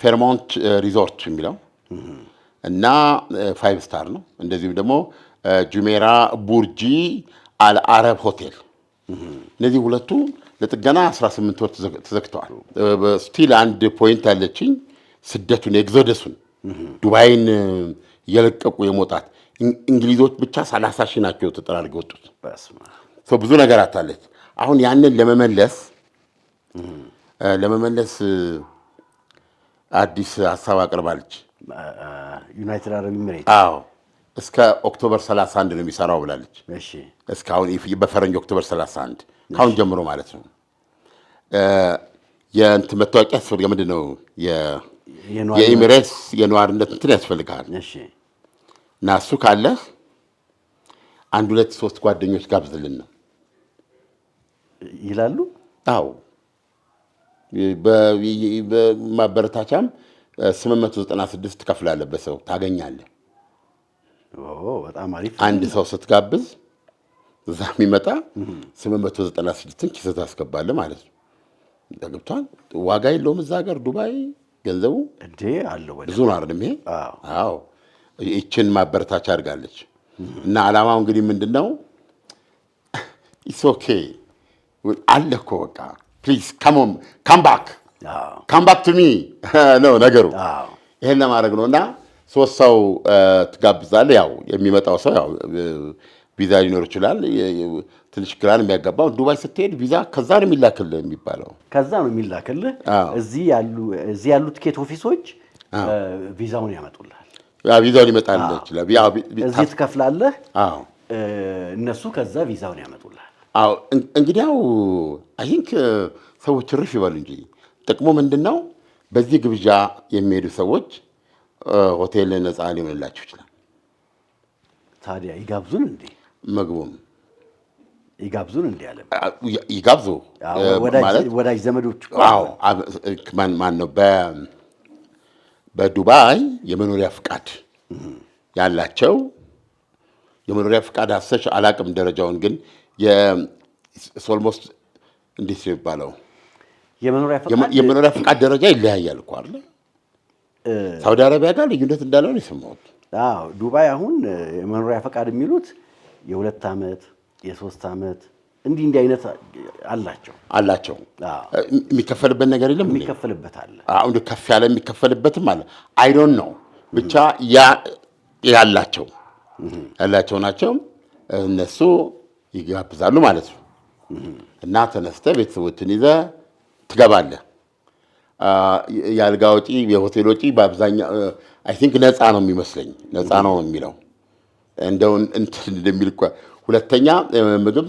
ፌርሞንት ሪዞርት የሚለው እና 5 ስታር ነው። እንደዚሁም ደግሞ ጁሜራ ቡርጂ አልአረብ ሆቴል። እነዚህ ሁለቱ ለጥገና 18 ወር ተዘግተዋል። ስቲል አንድ ፖይንት አለችኝ፣ ስደቱን ኤግዞደሱን ዱባይን እየለቀቁ የመውጣት እንግሊዞች ብቻ 30 ሺህ ናቸው ተጠራርገው ወጡት። ብዙ ነገር አታለች። አሁን ያንን ለመመለስ አዲስ ሀሳብ አቅርባለች ዩናይትድ አረብ ኤሚሬት። እስከ ኦክቶበር 31 ነው የሚሰራው ብላለች። እስካሁን በፈረንጅ ኦክቶበር 31 ካሁን ጀምሮ ማለት ነው። የእንትን መታወቂያ ያስፈልጋል። ምንድን ነው የኤሚሬትስ የነዋሪነት እንትን ያስፈልጋል። እና እሱ ካለህ 1 2 3 ጓደኞች ጋብዝልን ነው ይላሉ። በማበረታቻም 896 ትከፍላለህ በሰው ታገኛለህ። በጣም አሪፍ። አንድ ሰው ስትጋብዝ እዛ የሚመጣ 896ን ኪስህ ታስገባለህ ማለት ነው። ገብቶሃል? ዋጋ የለውም እዛ ሀገር ዱባይ ገንዘቡ እንዴ አለው ብዙ ነው አይደል? ይሄ አዎ ይችን ማበረታቻ አድርጋለች። እና ዓላማው እንግዲህ ምንድነው? ኢትስ ኦኬ አለ እኮ በቃ ፕሊዝ ካም ባክ ቱ ሚ ነው ነገሩ። ይሄን ለማድረግ ነው። እና 3 ሰው ትጋብዛለህ። ያው የሚመጣው ሰው ያው ቪዛ ሊኖር ይችላል። ትንሽ ግራን የሚያጋባው ዱባይ ስትሄድ ቪዛ ከዛ ነው የሚላክልህ የሚባለው። ከዛ ነው የሚላክልህ። እዚህ ያሉ ቲኬት ኦፊሶች ቪዛውን ያመጡልሃል። ቪዛውን ይመጣልህ ይችላል። እዚህ ትከፍላለህ። እነሱ ከዛ ቪዛውን ያመጡልሃል። እንግዲያው አይ ቲንክ ሰዎች ርፍ ይበሉ እንጂ ጥቅሙ ምንድነው? በዚህ ግብዣ የሚሄዱ ሰዎች ሆቴል ነፃ ሊሆንላቸው ይችላል። ታዲያ ይጋብዙን እንዴ? ምግቡም ይጋብዙን እንዴ? አለ ይጋብዙ ወዳጅ ዘመዶች። ማን ነው በዱባይ የመኖሪያ ፍቃድ ያላቸው የመኖሪያ ፍቃድ አሰሽ አላቅም ደረጃውን ግን ኦልሞስት እንዴት ነው የሚባለው? የመኖሪያ ፍቃድ ደረጃ ይለያያል እኮ አይደል? ሳውዲ አረቢያ ጋር ልዩነት እንዳለው ነው የሰማሁት። ዱባይ አሁን የመኖሪያ ፈቃድ የሚሉት የ2 ዓመት የ3 ዓመት እንዲህ አይነት አላቸው። የሚከፈልበት ነገር የለም። የሚከፈልበት አለ። አሁን ከፍ ያለ የሚከፈልበትም አለ። አይ ዶንት ኖ ብቻ ያላቸው ናቸው። እነሱ ይጋብዛሉ ማለት ነው። እና ተነስተህ ቤተሰቦችን ይዘህ ትገባለህ። የአልጋ ወጪ የሆቴል ወጪ በአብዛኛው አይ ቲንክ ነፃ ነው የሚመስለኝ። ነፃ ነው የሚለው እንደው እንትን እንደሚል እኮ ሁለተኛ ምግብ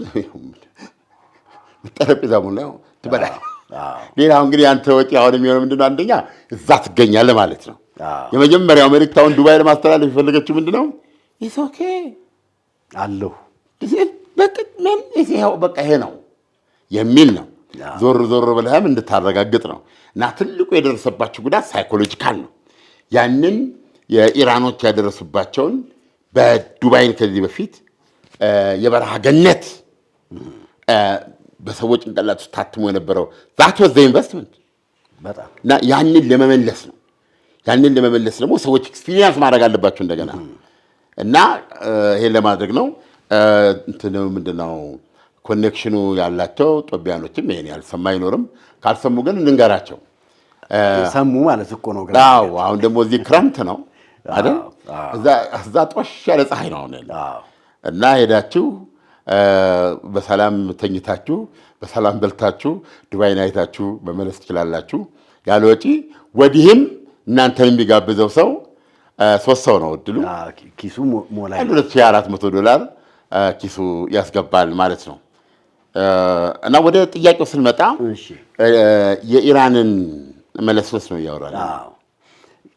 ጠረጴዛ ሙሉ ነው ትበላለህ። ሌላው እንግዲህ አንተ ወጪ አሁን የሚሆነው ምንድነው? አንደኛ እዛ ትገኛለህ ማለት ነው። የመጀመሪያው መልእክት አሁን ዱባይ ለማስተላለፍ የፈለገችው ምንድነው? ኢትስ ኦኬ አለሁ በቃ ይሄ ነው የሚል ነው። ዞር ብለህም እንድታረጋግጥ ነው። እና ትልቁ የደረሰባቸው ጉዳት ሳይኮሎጂካል ነው። ያንን የኢራኖች ያደረሱባቸውን በዱባይን ከዚህ በፊት የበረሃ ገነት በሰዎች ጭንቅላት ውስጥ ታትሞ የነበረው ዛት ወዘ ኢንቨስትመንት እና ያንን ለመመለስ ነው። ያንን ለመመለስ ደግሞ ሰዎች ኤክስፒሪየንስ ማድረግ አለባቸው እንደገና። እና ይሄን ለማድረግ ነው እንትን ምንድነው ኮኔክሽኑ ያላቸው ጦቢያኖችም ይሄን ያልሰማ አይኖርም። ካልሰሙ ግን እንንገራቸው። ሰሙ ማለት እኮ ነው። አሁን ደግሞ እዚህ ክረምት ነው አይደል? እዛ ጦሽ ያለ ፀሐይ ነው አሁን እና ሄዳችሁ በሰላም ተኝታችሁ በሰላም በልታችሁ ዱባይን አይታችሁ መመለስ ትችላላችሁ ያለ ወጪ። ወዲህም እናንተን የሚጋብዘው ሰው 3 ሰው ነው እድሉ። ኪሱ ሞላ $2400 ኪሱ ያስገባል ማለት ነው። እና ወደ ጥያቄው ስንመጣ የኢራንን መለስለስ ነው እያወራል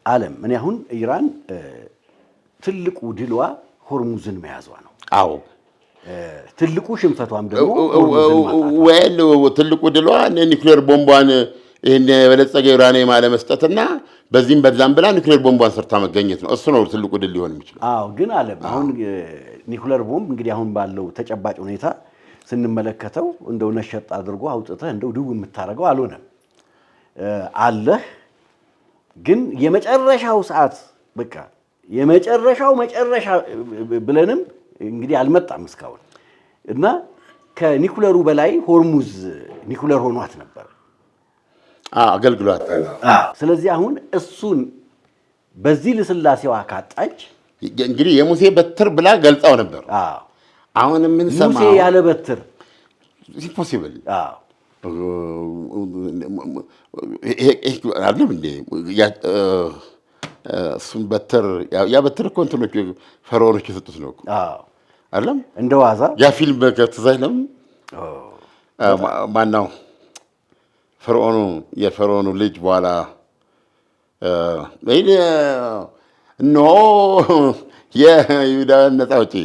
ዓለም። እኔ አሁን ኢራን ትልቁ ድሏ ሆርሙዝን መያዟ ነው። አዎ ትልቁ ሽንፈቷም ደግሞ ትልቁ ድሏ ኒውክሌር ቦምቧን ይሄን የበለጸገ ዩራኒየም አለመስጠትና በዚህም በዛም ብላ ኒውክሌር ቦምቧን ሰርታ መገኘት ነው። እሱ ነው ትልቁ ድል ሊሆን የሚችለው። ግን ዓለም አሁን ኒውክሌር ቦምብ እንግዲህ አሁን ባለው ተጨባጭ ሁኔታ ስንመለከተው እንደው ነሸጥ አድርጎ አውጥተህ እንደው ድው የምታረገው አልሆነም አለህ። ግን የመጨረሻው ሰዓት በቃ የመጨረሻው መጨረሻ ብለንም እንግዲህ አልመጣም እስካሁን። እና ከኒኩለሩ በላይ ሆርሙዝ ኒኩለር ሆኗት ነበር አገልግሏት። ስለዚህ አሁን እሱን በዚህ ልስላሴዋ ካጣች እንግዲህ የሙሴ በትር ብላ ገልጻው ነበር። አሁን ምን ሰማ ሙሴ ያለ በትር ኢምፖሲብል አይደለም እንዴ? እሱን በትር ያ በትር እኮ እንትኖች ፈርዖኖች የሰጡት ነው እኮ አይደለም እንደ ዋዛ። ያ ፊልም ከተዛይለም ማነው ፈርዖኑ የፈርዖኑ ልጅ በኋላ ኖ የይሁዳን ነፃ አውጪ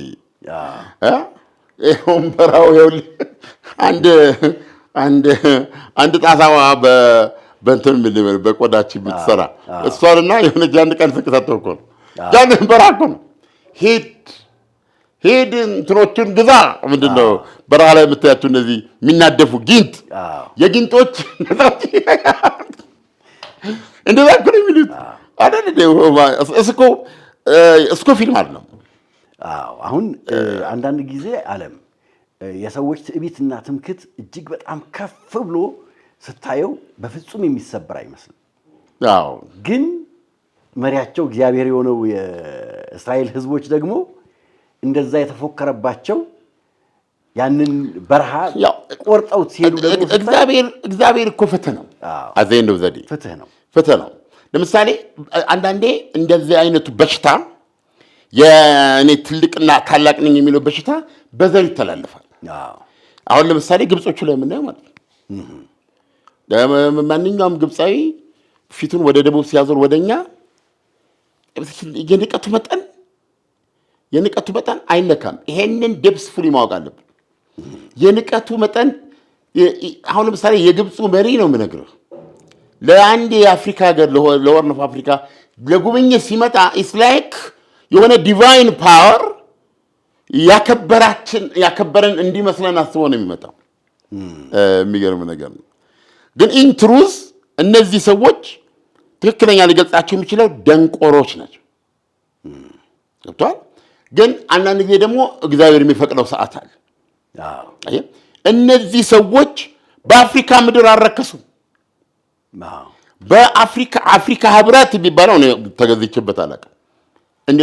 ወንበራው አንድ ጣሳ በእንትን በቆዳችን የምትሰራ እሷንና የሆነች አንድ ቀን ስቅሰጠው እኮ ነው ያንን በረሃ እኮ ነው ሄድ እንትኖችን ግዛ ምንድን ነው በረሃ ላይ የምታያቸው እነዚህ የሚናደፉ ጊንጥ የጊንጦች እንደዛ እኮ ነው የሚሉት አይደል እስኮ ፊልም አይደለም። አሁን አንዳንድ ጊዜ ዓለም የሰዎች ትዕቢትና ትምክት እጅግ በጣም ከፍ ብሎ ስታየው በፍጹም የሚሰበር አይመስልም። ግን መሪያቸው እግዚአብሔር የሆነው የእስራኤል ሕዝቦች ደግሞ እንደዛ የተፎከረባቸው ያንን በረሃ ቆርጠው ሲሄዱ ደግሞ እግዚአብሔር እኮ ፍትህ ነው። አዘይንዶ ዘዴ ፍትህ ነው። ለምሳሌ አንዳንዴ እንደዚህ አይነቱ በሽታ የኔ ትልቅና ታላቅ ነኝ የሚለው በሽታ በዘር ይተላለፋል። አሁን ለምሳሌ ግብጾቹ ላይ የምናየው ማለት ነው። ግብፃዊ ፊቱን ወደ ደቡብ ሲያዞር ወደኛ የንቀቱ መጠን አይነካም። ይሄንን ዴፕስ ፉሊ ማወቅ አለብን። የንቀቱ መጠን አሁን ለምሳሌ የግብፁ መሪ ነው የምነግርህ ለአንድ የአፍሪካ ሀገር ለሆርን ኦፍ አፍሪካ ለጉብኝት ሲመጣ ኢትስ ላይክ የሆነ ዲቫይን ፓወር ያከበረን እንዲመስለን አስቦ ነው የሚመጣው። የሚገርም ነገር ነው። ግን ኢንትሩዝ እነዚህ ሰዎች ትክክለኛ ሊገልጻቸው የሚችለው ደንቆሮች ናቸው። ገብቶሃል? ግን አንዳንድ ጊዜ ደግሞ እግዚአብሔር የሚፈቅደው ሰዓት አለ። እነዚህ ሰዎች በአፍሪካ ምድር አልረከሱም። በአፍሪካ ህብረት የሚባለው ነው ተገዝቼበት አላውቅም።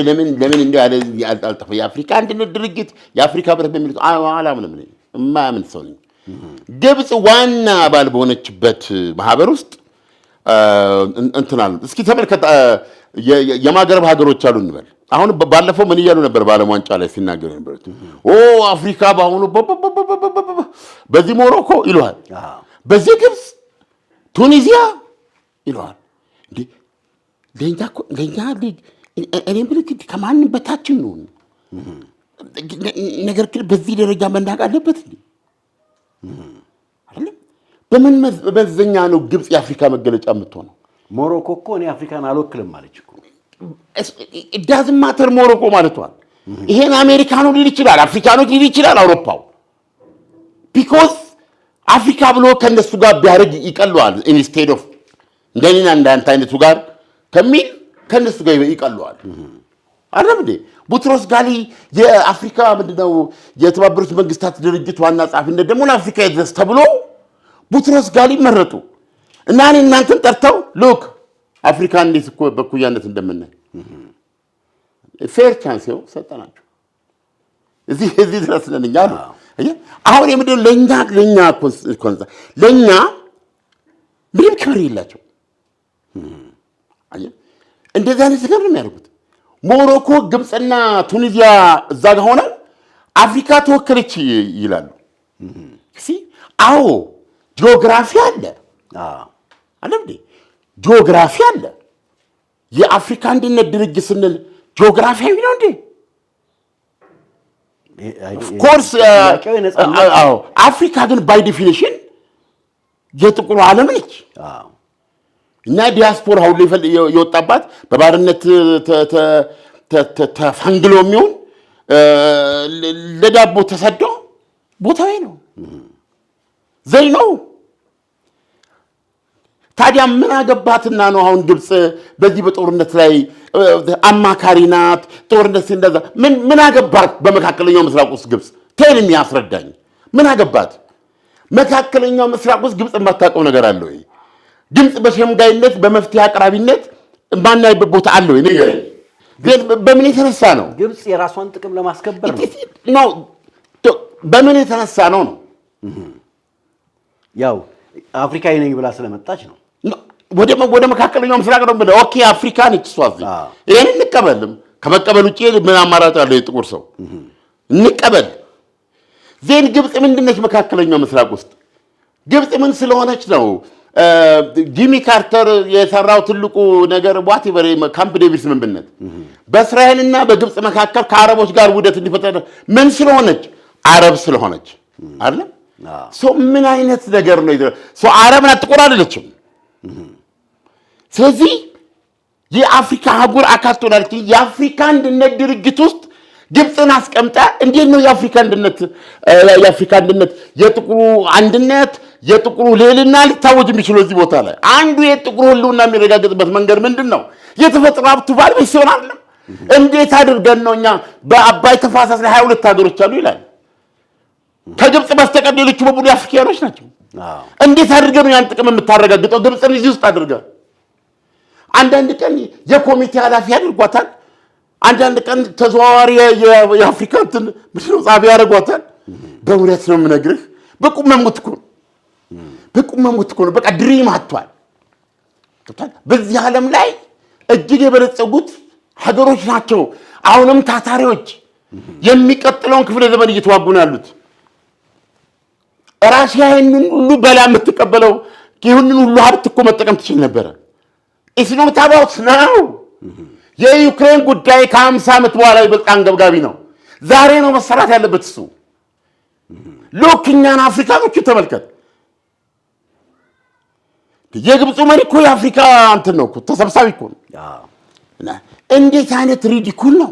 ለምን እንደ ያልጠፋ የአፍሪካ አንድነት ድርጅት የአፍሪካ ህብረት በሚሉት አላምንም። የማያምን ሰው ነኝ። ግብፅ ዋና አባል በሆነችበት ማህበር ውስጥ እንትናል። እስኪ ተመልከት። የማገረብ ሀገሮች አሉ እንበል። አሁን ባለፈው ምን እያሉ ነበር? በዓለም ዋንጫ ላይ ሲናገሩ ነበር። አፍሪካ በአሁኑ በዚህ ሞሮኮ ይለዋል፣ በዚህ ግብፅ፣ ቱኒዚያ ይለዋል። ለእኛ እኔ ምልክት ከማንም በታችን ነው። ነገር ግን በዚህ ደረጃ መናቅ አለበት እንዴ? አይደለም። በምን መዘኛ ነው ግብፅ የአፍሪካ መገለጫ የምትሆነው? ሞሮኮ እኮ እኔ አፍሪካን አልወክልም ማለች እኮ። ዳዝንት ማተር ሞሮኮ ማለቷል። ይሄን አሜሪካኑ ሊል ይችላል፣ አፍሪካኖች ሊል ይችላል፣ አውሮፓው ቢኮዝ አፍሪካ ብሎ ከነሱ ጋር ቢያደርግ ይቀለዋል። ኢንስቴድ ኦፍ እንደኔና እንዳንተ አይነቱ ጋር ከሚል ከነሱ ጋር ይቀለዋል። አይደል እንዴ? ቡትሮስ ጋሊ የአፍሪካ ምንድነው የተባበሩት መንግስታት ድርጅት ዋና ጸሐፊነት ደግሞ ለአፍሪካ ይድረስ ተብሎ ቡትሮስ ጋሊ መረጡ እና እኔ እናንተን ጠርተው ሉክ አፍሪካ እንዴት እኮ በኩያነት እንደምናይ ፌር ቻንስ ነው ሰጠናቸው። እዚህ ድረስ ነን እኛ ነው። አሁን የምንድነው ለኛ ምንም ክብር የላቸው። እንደዚህ አይነት ነገር ነው የሚያደርጉት። ሞሮኮ፣ ግብፅና ቱኒዚያ እዛ ጋር ሆነው አፍሪካ ተወከለች ይላሉ። አዎ ጂኦግራፊ አለ እንዴ? ጂኦግራፊ አለ። የአፍሪካ አንድነት ድርጅት ስንል ጂኦግራፊያዊ ነው እንዴ? ኦፍኮርስ አፍሪካ ግን ባይ ዲፊኒሽን የጥቁሩ ዓለም ነች እና ዲያስፖራ ሁሉ የወጣባት በባርነት ተፈንግሎ የሚሆን ለዳቦ ተሰዶ ቦታዊ ነው ዘይ ነው። ታዲያ ምን አገባትና ነው አሁን ግብፅ በዚህ በጦርነት ላይ አማካሪ ናት? ጦርነት እንደዛ ምን አገባት? በመካከለኛው ምስራቅ ውስጥ ግብፅ ተልም ያስረዳኝ። ምን አገባት? መካከለኛው ምስራቅ ውስጥ ግብፅ የማታውቀው ነገር አለ ወይ? ግብፅ በሸምጋይነት በመፍትሄ አቅራቢነት ማናይበት ቦታ አለ ወይ? ንገረኝ። በምን የተነሳ ነው? ግብፅ የራሷን ጥቅም ለማስከበር ነው። በምን የተነሳ ነው? ያው አፍሪካዊ ነኝ ብላ ስለመጣች ነው። ወደ መካከለኛው ምስራቅ ነው ብለ ኦኬ አፍሪካ ነች እሷ። ይሄን እንቀበልም። ከመቀበል ውጪ ምን አማራጭ አለው? የጥቁር ሰው እንቀበል። ዜን ግብፅ ምንድነች? መካከለኛው ምስራቅ ውስጥ ግብፅ ምን ስለሆነች ነው? ጂሚ ካርተር የሰራው ትልቁ ነገር ዋትኤቨር ካምፕ ዴቪድ ስምምነት በእስራኤልና በግብፅ መካከል ከአረቦች ጋር ውህደት እንዲፈጠር ምን ስለሆነች? አረብ ስለሆነች አይደል? ምን አይነት ነገር ነው? አረብ ናት፣ ጥቁር አይደለችም። ስለዚህ የአፍሪካ አህጉር አካል ትሆናለች። የአፍሪካ አንድነት ድርጅት ውስጥ ግብፅን አስቀምጣ እንዴት ነው የአፍሪካ አንድነት የጥቁሩ አንድነት የጥቁሩ ልዕልና ሊታወጅ የሚችለው? እዚህ ቦታ ላይ አንዱ የጥቁሩ ህልውና የሚረጋገጥበት መንገድ ምንድን ነው? የተፈጥሮ ሀብቱ ባለቤት ሲሆን አይደለም? እንዴት አድርገን ነው እኛ በአባይ ተፋሰስ ላይ 22 ሀገሮች አሉ ይላል። ከግብፅ በስተቀር ሌሎቹ በሙሉ የአፍሪካኖች ናቸው። እንዴት አድርገን ነው ያን ጥቅም የምታረጋግጠው? ግብፅን እዚህ ውስጥ አድርገን አንዳንድ ቀን የኮሚቴ ኃላፊ አድርጓታል። አንዳንድ ቀን ተዘዋዋሪ የአፍሪካ እንትን ምንድነው ጻቢያ ያደርጓታል። በእውነት ነው የምነግርህ፣ በቁም መሞት እኮ ነው። በቃ ድሪም አጥቷል። በዚህ ዓለም ላይ እጅግ የበለጸጉት ሀገሮች ናቸው። አሁንም ታታሪዎች የሚቀጥለውን ክፍለ ዘመን እየተዋጉ ነው ያሉት። ራሽያ ይህንን ሁሉ በላ የምትቀበለው ይህንን ሁሉ ሀብት እኮ መጠቀም ትችል ነበረ። ኢስኖት አባውት ነው። የዩክሬን ጉዳይ ከ50 ዓመት በኋላ ይበልጥ አንገብጋቢ ነው። ዛሬ ነው መሰራት ያለበት እሱ። ሎክ እኛን አፍሪካኖቹ ተመልከት። የግብፁ መሪ እኮ የአፍሪካ እንትን ነው እኮ ተሰብሳቢ እኮ ነው። እንዴት አይነት ሪዲኩል ነው!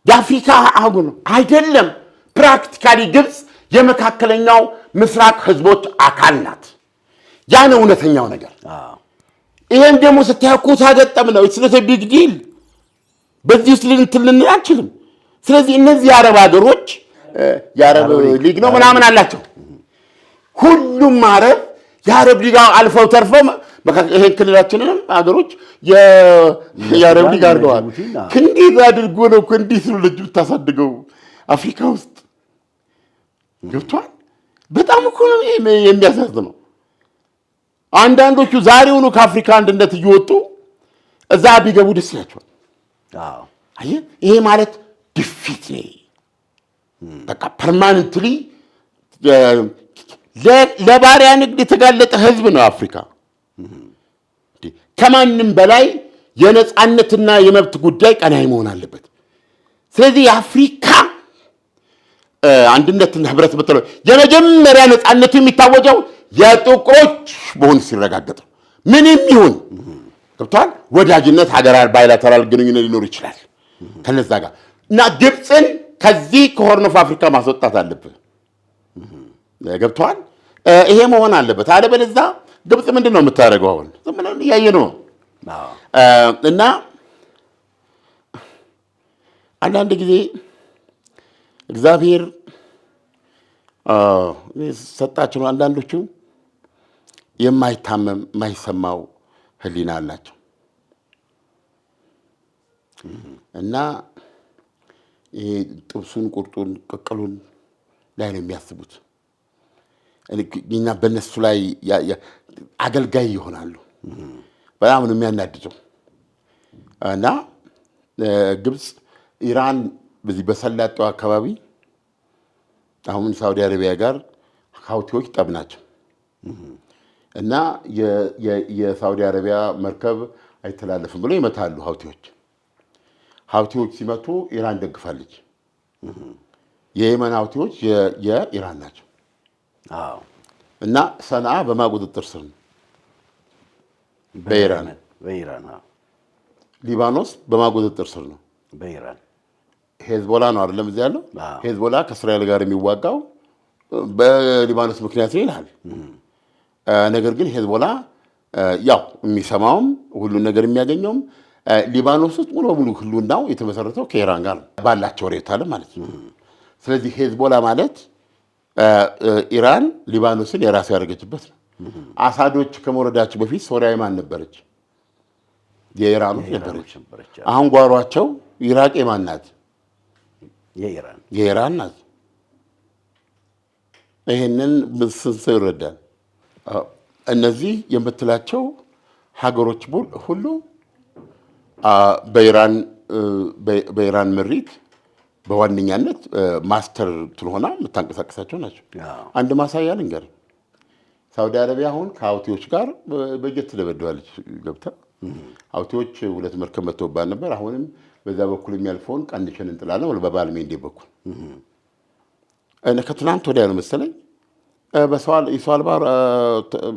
የአፍሪካ አህጉር ነው አይደለም። ፕራክቲካሊ ግብፅ የመካከለኛው ምስራቅ ህዝቦች አካል ናት። ያ ነው እውነተኛው ነገር። ይሄን ደግሞ ስታየው እኮ ታገጠም ነው። ኢትስ ቢግ ዲል። በዚህ ውስጥ ልንል አንችልም። ስለዚህ እነዚህ የአረብ ሀገሮች የአረብ ሊግ ነው ምናምን አላቸው። ሁሉም አረብ የአረብ ሊግ አልፈው ተርፈው ይሄን ክልላችንንም ሀገሮች የአረብ ሊግ አድርገዋል። እንዴት አድርጎ ነው እኮ እንዲህ ስሉ ልጅ ብታሳድገው አፍሪካ ውስጥ ገብቷል። በጣም እኮ ነው የሚያሳዝነው። አንዳንዶቹ ዛሬውኑ ከአፍሪካ አንድነት እየወጡ እዛ ቢገቡ ደስ ይላቸዋል። አየህ፣ ይሄ ማለት ድፊት ነው። በቃ ፐርማነንትሊ ለባሪያ ንግድ የተጋለጠ ህዝብ ነው አፍሪካ። ከማንም በላይ የነፃነትና የመብት ጉዳይ ቀናይ መሆን አለበት። ስለዚህ የአፍሪካ አንድነትና ህብረት በተለው የመጀመሪያ ነፃነቱ የሚታወጀው የጥቁሮች መሆን ሲረጋገጥ ምንም ይሁን ገብቷል። ወዳጅነት፣ ሀገራዊ ባይላተራል ግንኙነት ሊኖር ይችላል ከነዛ ጋር እና ግብፅን ከዚህ ከሆርን ኦፍ አፍሪካ ማስወጣት አለብህ። ገብቷል። ይሄ መሆን አለበት። አለበለዚያ ግብፅ ምንድን ነው የምታደርገው? አሁን ዝም ብለን እያየን ነው። እና አንዳንድ ጊዜ እግዚአብሔር ሰጣቸው። አንዳንዶቹ የማይታመም የማይሰማው ህሊና አላቸው እና ይሄ ጥብሱን፣ ቁርጡን፣ ቅቅሉን ላይ ነው የሚያስቡት እና በእነሱ ላይ አገልጋይ ይሆናሉ። በጣም ነው የሚያናድደው። እና ግብፅ፣ ኢራን በዚህ በሰላጤው አካባቢ አሁን ሳውዲ አረቢያ ጋር ሀውቲዎች ጠብ ናቸው እና የሳውዲ አረቢያ መርከብ አይተላለፍም ብሎ ይመታሉ ሀውቲዎች። ሀውቲዎች ሲመቱ ኢራን ደግፋለች። የየመን ሀውቲዎች የኢራን ናቸው እና ሰንዓ በማቁጥጥር ስር ነው በኢራን። ሊባኖስ በማቁጥጥር ስር ነው በኢራን። ሄዝቦላ ነው አይደለም እዚህ ያለው። ሄዝቦላ ከእስራኤል ጋር የሚዋጋው በሊባኖስ ምክንያት ነው ይላል። ነገር ግን ሄዝቦላ ያው የሚሰማውም ሁሉን ነገር የሚያገኘውም ሊባኖስ ውስጥ ሙሉ በሙሉ ህልውናው የተመሰረተው ከኢራን ጋር ባላቸው ሬት አለ ማለት ነው። ስለዚህ ሄዝቦላ ማለት ኢራን ሊባኖስን የራሱ ያደረገችበት ነው። አሳዶች ከመውረዳቸው በፊት ሶሪያ የማን ነበረች? የኢራኖች ነበረች። አሁን ጓሯቸው ኢራቅ የማን ናት? የኢራን ናት። ይህንን ሰው ይረዳል። እነዚህ የምትላቸው ሀገሮች ሁሉ በኢራን ምሪት በዋነኛነት ማስተር ትልሆና የምታንቀሳቀሳቸው ናቸው። አንድ ማሳያ ልንገር። ሳውዲ አረቢያ አሁን ከሀውቲዎች ጋር በጀት ትደበድባለች ገብታ። ሀውቲዎች 2 መርከብ መጥተውባት ነበር። አሁንም በዛ በኩል የሚያልፈውን ቀንሸን እንጥላለን በባልሜንዴ በኩል ከትናንት ወዲያ ነው መሰለኝ የሰው አልባ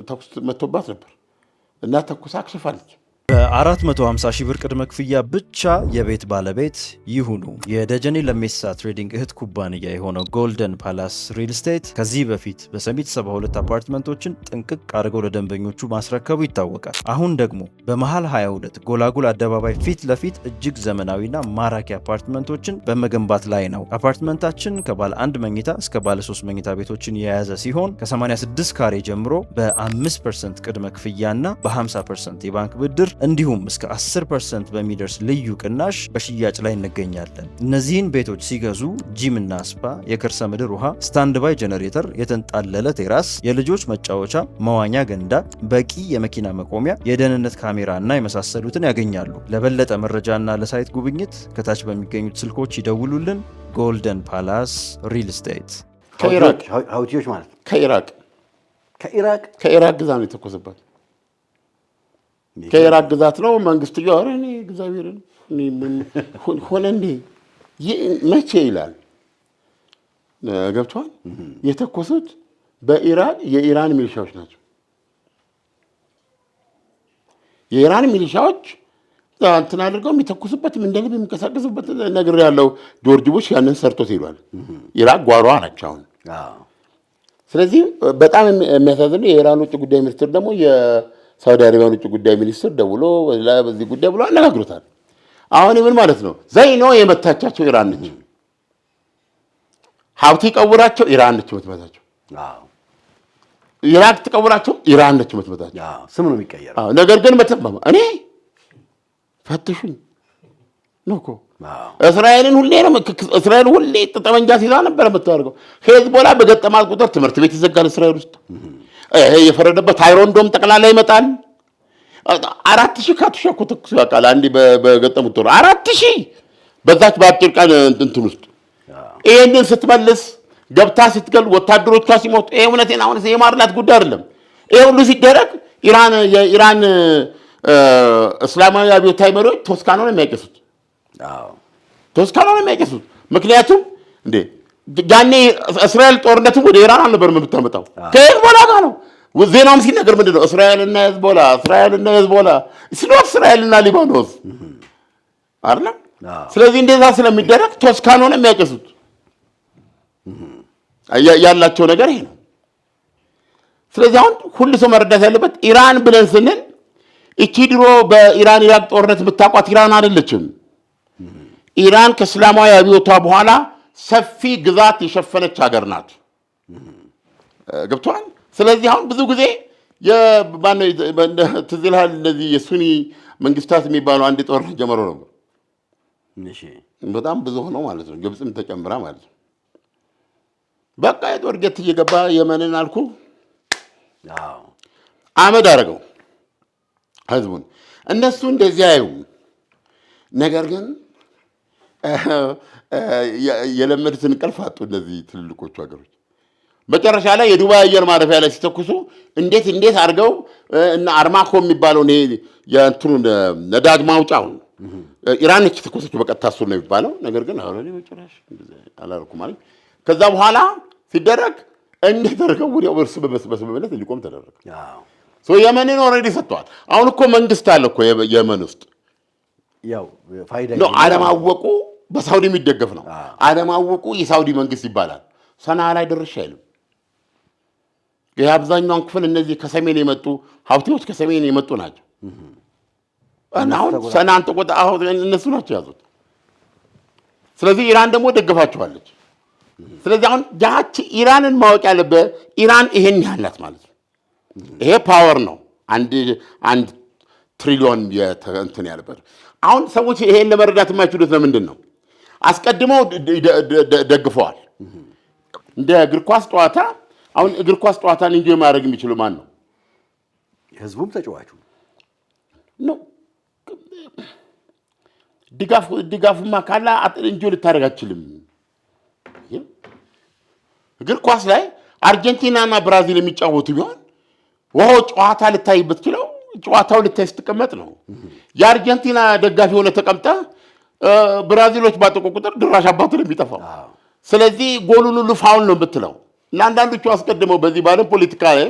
ተኩስ መቶባት ነበር እና ተኩሳ አክሽፋለች። በ450 ሺህ ብር ቅድመ ክፍያ ብቻ የቤት ባለቤት ይሁኑ። የደጀኔ ለሜሳ ትሬዲንግ እህት ኩባንያ የሆነው ጎልደን ፓላስ ሪል ስቴት ከዚህ በፊት በሰሚት 72 አፓርትመንቶችን ጥንቅቅ አድርገው ለደንበኞቹ ማስረከቡ ይታወቃል። አሁን ደግሞ በመሃል 22 ጎላጉል አደባባይ ፊት ለፊት እጅግ ዘመናዊና ማራኪ አፓርትመንቶችን በመገንባት ላይ ነው። አፓርትመንታችን ከባለ 1 መኝታ እስከ ባለ 3 መኝታ ቤቶችን የያዘ ሲሆን ከ86 ካሬ ጀምሮ በ5% ቅድመ ክፍያና በ50% የባንክ ብድር እንዲሁም እስከ 10% በሚደርስ ልዩ ቅናሽ በሽያጭ ላይ እንገኛለን። እነዚህን ቤቶች ሲገዙ ጂምና ስፓ፣ የከርሰ ምድር ውሃ፣ ስታንድ ባይ ጄኔሬተር፣ የተንጣለለ ቴራስ፣ የልጆች መጫወቻ፣ መዋኛ ገንዳ፣ በቂ የመኪና መቆሚያ፣ የደህንነት ካሜራ እና የመሳሰሉትን ያገኛሉ። ለበለጠ መረጃና ለሳይት ጉብኝት ከታች በሚገኙት ስልኮች ይደውሉልን። ጎልደን ፓላስ ሪል ስቴት። ሀውቲዎች ማለት ከኢራቅ ግዛ ነው የተኮሰባት። ከኢራቅ ግዛት ነው። መንግስትየው ኧረ እኔ እግዚአብሔርን ሆነ እንዴ መቼ ይላል። ገብቷል። የተኮሱት በኢራቅ የኢራን ሚሊሻዎች ናቸው። የኢራን ሚሊሻዎች እንትን አድርገው የሚተኩሱበት እንደ ልብ የሚንቀሳቀሱበት ነገር ያለው ጆርጅ ቡሽ ያንን ሰርቶት ሄዷል። ኢራቅ ጓሯ ናቸው አሁን። ስለዚህ በጣም የሚያሳዝነው የኢራን ውጭ ጉዳይ ሚኒስትር ደግሞ የሳውዲ አረቢያን ውጭ ጉዳይ ሚኒስትር ደውሎ በዚህ ጉዳይ ብሎ አነጋግሮታል። አሁን ምን ማለት ነው? ዘይኖ የመታቻቸው ኢራን ነች። ሀብቲ ቀውራቸው ኢራን ነች የምትመታቸው። ኢራቅ ትቀውራቸው ኢራን ነች የምትመታቸው። ስም ነው የሚቀየረው። ነገር ግን መተማማ እኔ ፈትሹኝ ነው እኮ እስራኤልን ሁሌ ጠመንጃ ሲዛ ነበር የምታደርገው። ሄዝቦላ በገጠማት ቁጥር ትምህርት ቤት ይዘጋል እስራኤል ውስጥ። ይሄ የፈረደበት አይሮንዶም ጠቅላላ ይመጣል። 4000 ካቱሻ እኮ ተኩስ ያውቃል። አንዴ በገጠሙት ጦር 4000 በዛች በአጭር ቀን እንትን ውስጥ ይሄንን ስትመልስ ገብታ ስትገል ወታደሮቿ ሲሞቱ ይሄ እውነቴን አሁን የማርላት ጉዳይ አይደለም። ይሄ ሁሉ ሲደረግ የኢራን እስላማዊ አብዮታዊ መሪዎች ቶስካኖ ነው የሚያቀሱት። ቶስካኖ ነው የሚያቀሱት። ምክንያቱም እንዴ ያኔ እስራኤል ጦርነቱን ወደ ኢራን አልነበረም የምታመጣው ከሄዝቦላ ጋር ነው። ዜናውም ሲነገር ምንድን ነው እስራኤልና ሄዝቦላ ስኖት እስራኤልና ሊባኖስ አይደለም። ስለዚህ እንደዛ ስለሚደረግ ቶስካኖ ነው የሚያቀሱት። ያላቸው ነገር ይሄ ነው። ስለዚህ አሁን ሁሉ ሰው መረዳት ያለበት ኢራን ብለን ስንል እቺ ድሮ በኢራን ኢራቅ ጦርነት የምታውቋት ኢራን አይደለችም። ኢራን ከእስላማዊ አብዮቷ በኋላ ሰፊ ግዛት የሸፈነች ሀገር ናት። ገብቷል። ስለዚህ አሁን ብዙ ጊዜ ትዝ ይልሃል እነዚህ የሱኒ መንግስታት የሚባሉ አንድ ጦርነት ጀምሮ ነበር። በጣም ብዙ ሆነው ማለት ነው። ግብፅም ተጨምራ ማለት ነው። በቃ የጦር ጀት እየገባ የመንን አልኩ አመድ አደረገው ህዝቡን። እነሱ እንደዚህ አዩም። ነገር ግን የለመዱትን እንቅልፍ አጡ እነዚህ ትልልቆቹ ሀገሮች። መጨረሻ ላይ የዱባይ አየር ማረፊያ ላይ ሲተኩሱ እንዴት አድርገው እና አርማኮ የሚባለው የእንትኑ ነዳጅ ማውጫውን ኢራን ነች የተኮሰችው በቀጥታ እሱን ነው የሚባለው። ነገር ግን አሁን መጨረሻ አላልኩም ማለት ከዛ በኋላ ሲደረግ እንደተደረገው ወዲያው እርስ በስምምነት ሊቆም ተደረገ። የመንን ኦልሬዲ ሰጥተዋል። አሁን እኮ መንግስት አለ እኮ የመን ውስጥ ያው ፋይዳ ነው። አለማወቁ በሳውዲ የሚደገፍ ነው። አለማወቁ የሳውዲ መንግስት ይባላል። ሰና ላይ ድርሻ አይልም። የአብዛኛውን ክፍል እነዚህ ከሰሜን የመጡ ሀብቴዎች ከሰሜን የመጡ ናቸው። እና አሁን ሰናን ተቆጣ አሁን እነሱ ናቸው ያዙት። ስለዚህ ኢራን ደግሞ ደግፋቸዋለች። ስለዚህ አሁን ያቺ ኢራንን ማወቅ ያለበት ኢራን ይሄን ያላት ማለት ነው። ይሄ ፓወር ነው። አንድ ትሪሊዮን እንትን ያለበት። አሁን ሰዎች ይሄን ለመረዳት የማይችሉት ለምንድን ነው? አስቀድመው ደግፈዋል። እንደ እግር ኳስ ጨዋታ አሁን እግር ኳስ ጨዋታን እንጂ ማድረግ የሚችሉ ማን ነው? ህዝቡም ተጫዋቹ ነው። ድጋፍማ ካላ እንጂ ልታደርግ አትችልም። እግር ኳስ ላይ አርጀንቲናና ብራዚል የሚጫወቱ ቢሆን ጨዋታ ልታይበት ችለው ጨዋታው ልታይ ስትቀመጥ ነው። የአርጀንቲና ደጋፊ ሆነ ተቀምጠ ብራዚሎች ባጠቁ ቁጥር ድራሽ አባቱ ነው የሚጠፋው። ስለዚህ ጎሉን ሁሉ ፋውል ነው የምትለው። እና አንዳንዶቹ አስቀድመው በዚህ ባለም ፖለቲካ ላይ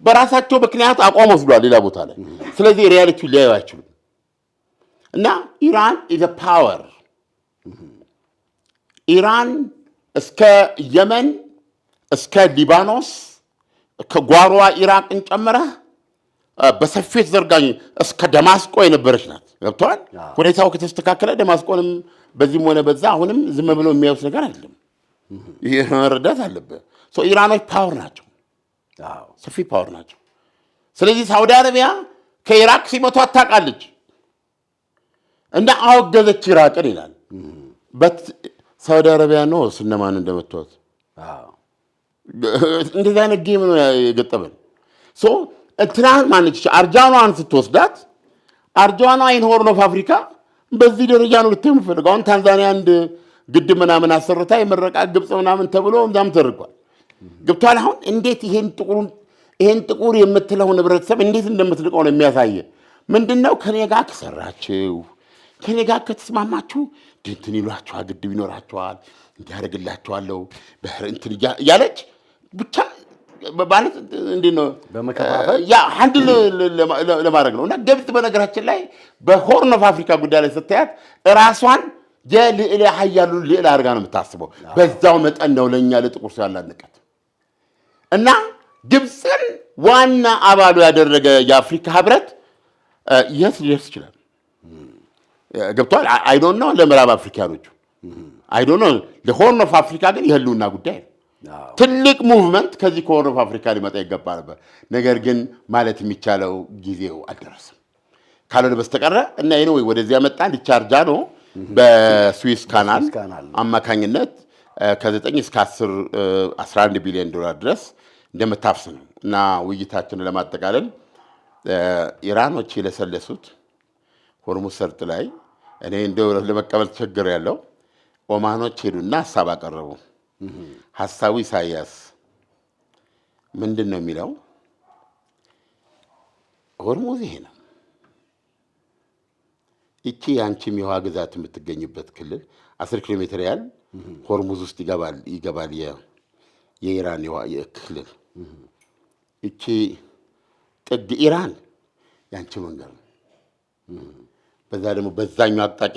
በራሳቸው ምክንያት አቋም ወስዷል ሌላ ቦታ ላይ። ስለዚህ ሪያሊቲው ሊያዩ አይችሉም። እና ኢራን ኢዝ ፓወር። ኢራን እስከ የመን እስከ ሊባኖስ ከጓሮዋ ኢራቅን ጨምረህ በሰፊ የተዘርጋኝ እስከ ደማስቆ የነበረች ናት። ገብተዋል። ሁኔታው ከተስተካከለ ደማስቆንም በዚህም ሆነ በዛ አሁንም ዝም ብሎ የሚያዩት ነገር አይደለም። ይህ መረዳት አለብህ። ኢራኖች ፓወር ናቸው፣ ሰፊ ፓወር ናቸው። ስለዚህ ሳውዲ አረቢያ ከኢራቅ ሲመቷት ታውቃለች እና አወገዘች ኢራቅን ይላል። ሳውዲ አረቢያ ነው እነማን እንደመቷት። እንደዚህ አይነት ጌም ነው የገጠመን። እንትናን ማነች አርጃኗን ስትወስዳት አርጃኗ ኢን ሆርን ኦፍ አፍሪካ በዚህ ደረጃ ነው ልትይ የምፈልገው። አሁን ታንዛኒያ አንድ ግድብ ምናምን አሰርታ የመረቃ ግብፅ ምናምን ተብሎ እዛም ተደርጓል። ገብቷል። አሁን እንዴት ይሄን ጥቁር የምትለውን ህብረተሰብ እንዴት እንደምትልቀው ነው የሚያሳየ። ምንድነው ከኔ ጋር ከሰራችሁ ከኔ ጋር ከተስማማችሁ እንትን ይሏችኋል፣ ግድብ ይኖራችኋል፣ እንዲያደርግላችኋለሁ እንትን እያለች ብቻ ማለት እንዴት ነው ያ አንድ ለማድረግ ነው። እና ግብፅ በነገራችን ላይ በሆርን ኦፍ አፍሪካ ጉዳይ ላይ ስታያት ራሷን የልዕለ ኃያሉ ልዕለ አድርጋ ነው የምታስበው። በዛው መጠን ነው ለእኛ ለጥቁር ሰው ያላት ንቀት። እና ግብፅን ዋና አባሉ ያደረገ የአፍሪካ ህብረት የት ሊደርስ ይችላል? ገብቷል። አይ ዶንት ኖ ለምዕራብ አፍሪካኖቹ አይ ዶንት ኖ ለሆርን ኦፍ አፍሪካ ግን የህልውና ጉዳይ ነው። ትልቅ ሙቭመንት ከዚህ ከሆርን ኦፍ አፍሪካ ሊመጣ ይገባ ነበር። ነገር ግን ማለት የሚቻለው ጊዜው አልደረሰም ካልሆነ በስተቀረ እና ወይ ወደዚያ መጣ ዲቻርጃ ነው በስዊስ ካናል አማካኝነት ከ9 እስከ 11 ቢሊዮን ዶላር ድረስ እንደምታፍስ ነው። እና ውይይታችንን ለማጠቃለል ኢራኖች የለሰለሱት ሆርሙዝ ሰርጥ ላይ እኔ እንደው ለመቀበል ተቸግር ያለው ኦማኖች ሄዱና ሐሳብ አቀረቡ። ሐሳቡ ኢሳያስ ምንድን ነው የሚለው? ሆርሙዝ ይሄ ነው። እቺ አንቺም የውሃ ግዛት የምትገኝበት ክልል 10 ኪሎ ሜትር ያህል ሆርሙዝ ውስጥ ይገባል የኢራን የውሃ ክልል። እቺ ጥግ ኢራን ያንቺ መንገድ ነው። በዛ ደግሞ በዛኛው አቅጣጫ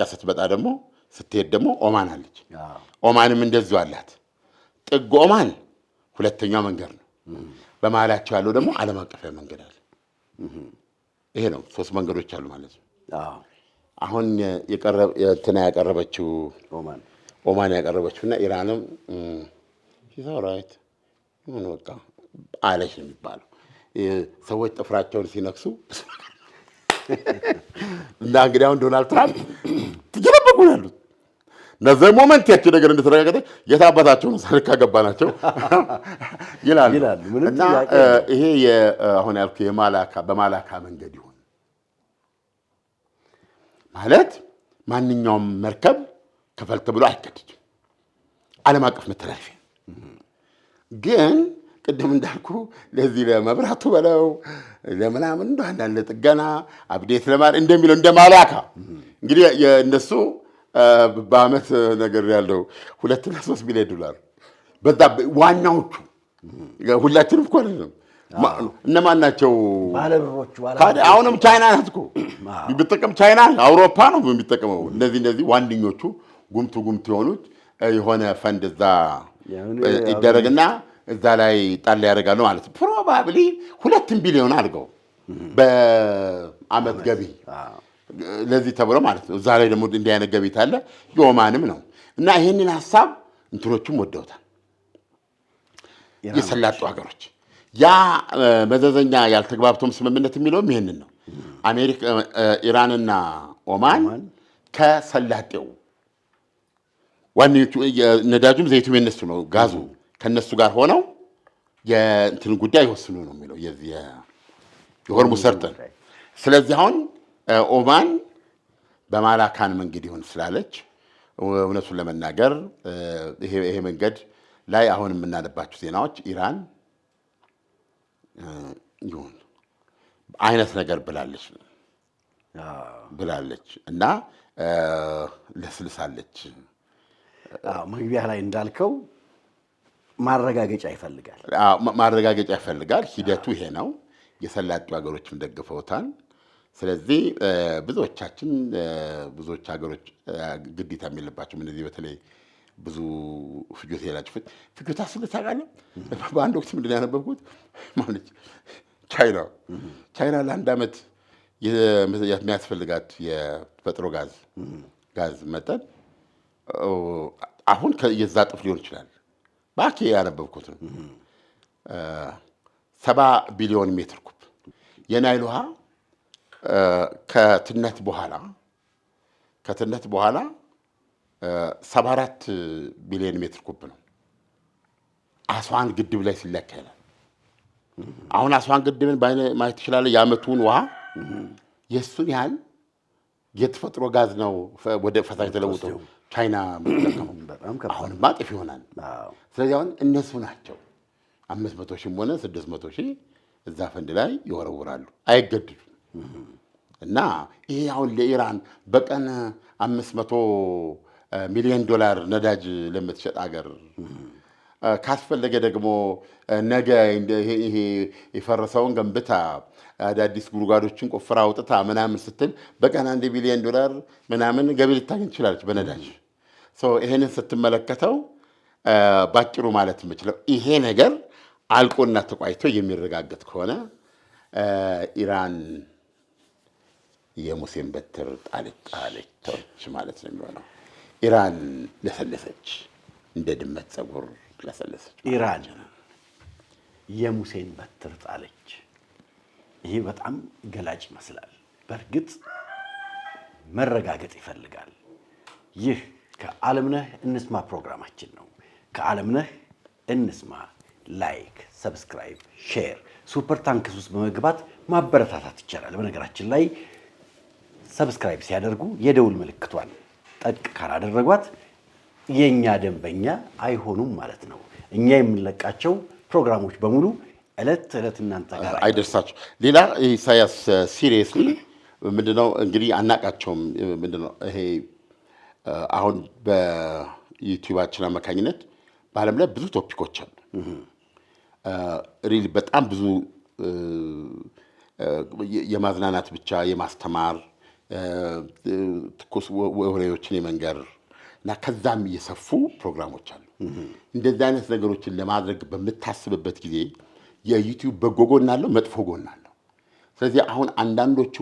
ስትሄድ ደግሞ ኦማን አለች። ኦማንም እንደዚሁ አላት። ጥግ ኦማን ሁለተኛው መንገድ ነው። በመሀላቸው ያለው ደግሞ ዓለም አቀፋዊ መንገድ አለ። ይሄ ነው 3 መንገዶች አሉ ማለት ነው። አሁን እንትና ያቀረበችው ኦማን ያቀረበችውና ኢራንም ራይት ምን በቃ አለች ነው የሚባለው። ሰዎች ጥፍራቸውን ሲነክሱ እና እንግዲህ አሁን ዶናልድ ትራምፕ ትጀረበቁ ያሉት ነዘ ሞመንት ያቺ ነገር እንደተረጋገጠ የታባታቸው ነው ሳልካ ገባናቸው ይላሉ። እና ይሄ አሁን ያልኩ በማላካ መንገድ ይሁን ማለት ማንኛውም መርከብ ከፈል ተብሎ አይገድድም። ዓለም አቀፍ መተላለፊያ ግን ቅድም እንዳልኩ ለዚህ ለመብራቱ በለው ለምናምን አንዳንድ ለጥገና አብዴት ለማድረግ እንደሚለው እንደማላካ እንግዲህ የእነሱ በአመት ነገር ያለው 2-3 ቢሊዮን ዶላር በዛ ዋናዎቹ ሁላችንም እኮ አይደለም። እነማን ናቸው ባለብሮቹ? አሁንም ቻይና ናት እኮ ቢጠቀም ቻይና አውሮፓ ነው የሚጠቀመው። እነዚህ ዋንኞቹ ጉምቱ የሆኑት የሆነ ፈንድ እዛ ይደረግና እዛ ላይ ጣል ያደርጋሉ ማለት ነው። ፕሮባብሊ 2 ቢሊዮን አድርገው በአመት ገቢ ለዚህ ተብሎ ማለት ነው። እዛ ላይ ደግሞ እንዲህ አይነት ገቢ ታለ የኦማንም ነው። እና ይሄንን ሐሳብ እንትኖቹም ወደውታል የሰላጡ ሀገሮች። ያ መዘዘኛ ያልተግባብቶም ስምምነት የሚለውም ይሄንን ነው። አሜሪካ፣ ኢራንና ኦማን ከሰላጤው ዋናዎቹ ነዳጁም ዘይቱም የነሱ ነው፣ ጋዙ ከነሱ ጋር ሆነው የእንትን ጉዳይ ይወስኑ ነው የሚለው የሆርሙዝ ሰርጥን። ስለዚህ አሁን ኦማን በማላካን መንገድ ይሁን ስላለች እውነቱን ለመናገር ይሄ መንገድ ላይ አሁን የምናነባቸው ዜናዎች ኢራን ይሁን አይነት ነገር ብላለች እና ለስልሳለች። መግቢያ ላይ እንዳልከው ማረጋገጫ ይፈልጋል። ማረጋገጫ ይፈልጋል። ሂደቱ ይሄ ነው። የሰላጡ ሀገሮችም ደግፈውታል። ስለዚህ ብዙዎች ሀገሮች ግዴታ የሚለባቸው እነዚህ በተለይ ብዙ ፍጆታ የላቸው ፍጆታ ታውቃለህ። በአንድ ወቅት ምንድን ነው ያነበብኩት ማለት ቻይና ለአንድ ዓመት የሚያስፈልጋት የተፈጥሮ ጋዝ መጠን አሁን የዛ እጥፍ ሊሆን ይችላል። ባኬ ያነበብኩት ነው። 70 ቢሊዮን ሜትር ኩብ የናይል ውሃ ከትነት በኋላ 74 ቢሊዮን ሜትር ኩብ ነው። አስዋን ግድብ ላይ ሲለካ ይላል። አሁን አስዋን ግድብን ማየት ትችላለህ። የዓመቱን ውሃ የእሱን ያህል የተፈጥሮ ጋዝ ነው ወደ ፈሳሽ ተለውጦ ቻይና የምትጠቀመው። አሁንማ እጥፍ ይሆናል። ስለዚህ አሁን እነሱ ናቸው 500 ሺህም ሆነ 600 ሺህ እዛ ፈንድ ላይ ይወረውራሉ፣ አይገድዱም። እና ይሄ አሁን ለኢራን በቀን 500 ሚሊዮን ዶላር ነዳጅ ለምትሸጥ ሀገር ካስፈለገ ደግሞ ነገ ይሄ የፈረሰውን ገንብታ አዳዲስ ጉድጓዶችን ቆፍራ አውጥታ ምናምን ስትል በቀን 1 ቢሊዮን ዶላር ምናምን ገቢ ልታገኝ ትችላለች በነዳጅ። ይሄንን ስትመለከተው ባጭሩ ማለት የምችለው ይሄ ነገር አልቆና ተቋይቶ የሚረጋገጥ ከሆነ ኢራን የሙሴን በትር ጣለች ማለት ነው የሚሆነው። ኢራን ለሰለሰች፣ እንደ ድመት ፀጉር ለሰለሰች። ኢራን የሙሴን በትር ጣለች። ይሄ በጣም ገላጭ ይመስላል። በእርግጥ መረጋገጥ ይፈልጋል። ይህ ከዓለምነህ እንስማ ፕሮግራማችን ነው። ከዓለምነህ እንስማ ላይክ፣ ሰብስክራይብ፣ ሼር ሱፐር ታንክስ ውስጥ በመግባት ማበረታታት ይቻላል። በነገራችን ላይ ሰብስክራይብ ሲያደርጉ የደውል ምልክቷን ጠቅ ካላደረጓት የኛ ደንበኛ አይሆኑም ማለት ነው። እኛ የምንለቃቸው ፕሮግራሞች በሙሉ ዕለት እናንተ ጋር አይደርሳችሁ። ሌላ ኢሳያስ ሲሪየስሊ ምንድነው እንግዲህ አናቃቸውም። ምንድነው ይሄ አሁን በዩቲዩባችን አማካኝነት በዓለም ላይ ብዙ ቶፒኮች አሉ። ሪሊ በጣም ብዙ የማዝናናት ብቻ የማስተማር ትኩስ ወሬዎችን የመንገር እና ከዛም እየሰፉ ፕሮግራሞች አሉ። እንደዚህ አይነት ነገሮችን ለማድረግ በምታስብበት ጊዜ የዩቲዩብ በጎ ጎን አለው፣ መጥፎ ጎን አለው። ስለዚህ አሁን አንዳንዶቹ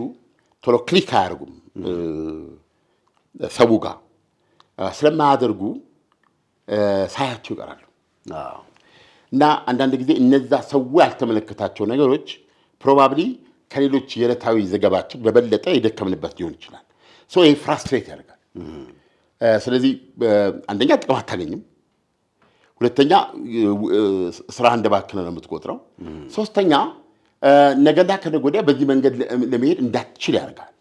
ቶሎ ክሊክ አያደርጉም ሰው ጋር ስለማያደርጉ ሳያቸው ይቀራሉ። እና አንዳንድ ጊዜ እነዛ ሰው ያልተመለከታቸው ነገሮች ፕሮባብሊ ከሌሎች የዕለታዊ ዘገባችን በበለጠ የደከምንበት ሊሆን ይችላል። ይሄ ፍራስትሬት ያደርጋል። ስለዚህ አንደኛ ጥቅም አታገኝም፣ ሁለተኛ ስራ እንደባከነ ነው የምትቆጥረው፣ ሶስተኛ ነገና ከነገ ወዲያ በዚህ መንገድ ለመሄድ እንዳትችል ያደርጋል።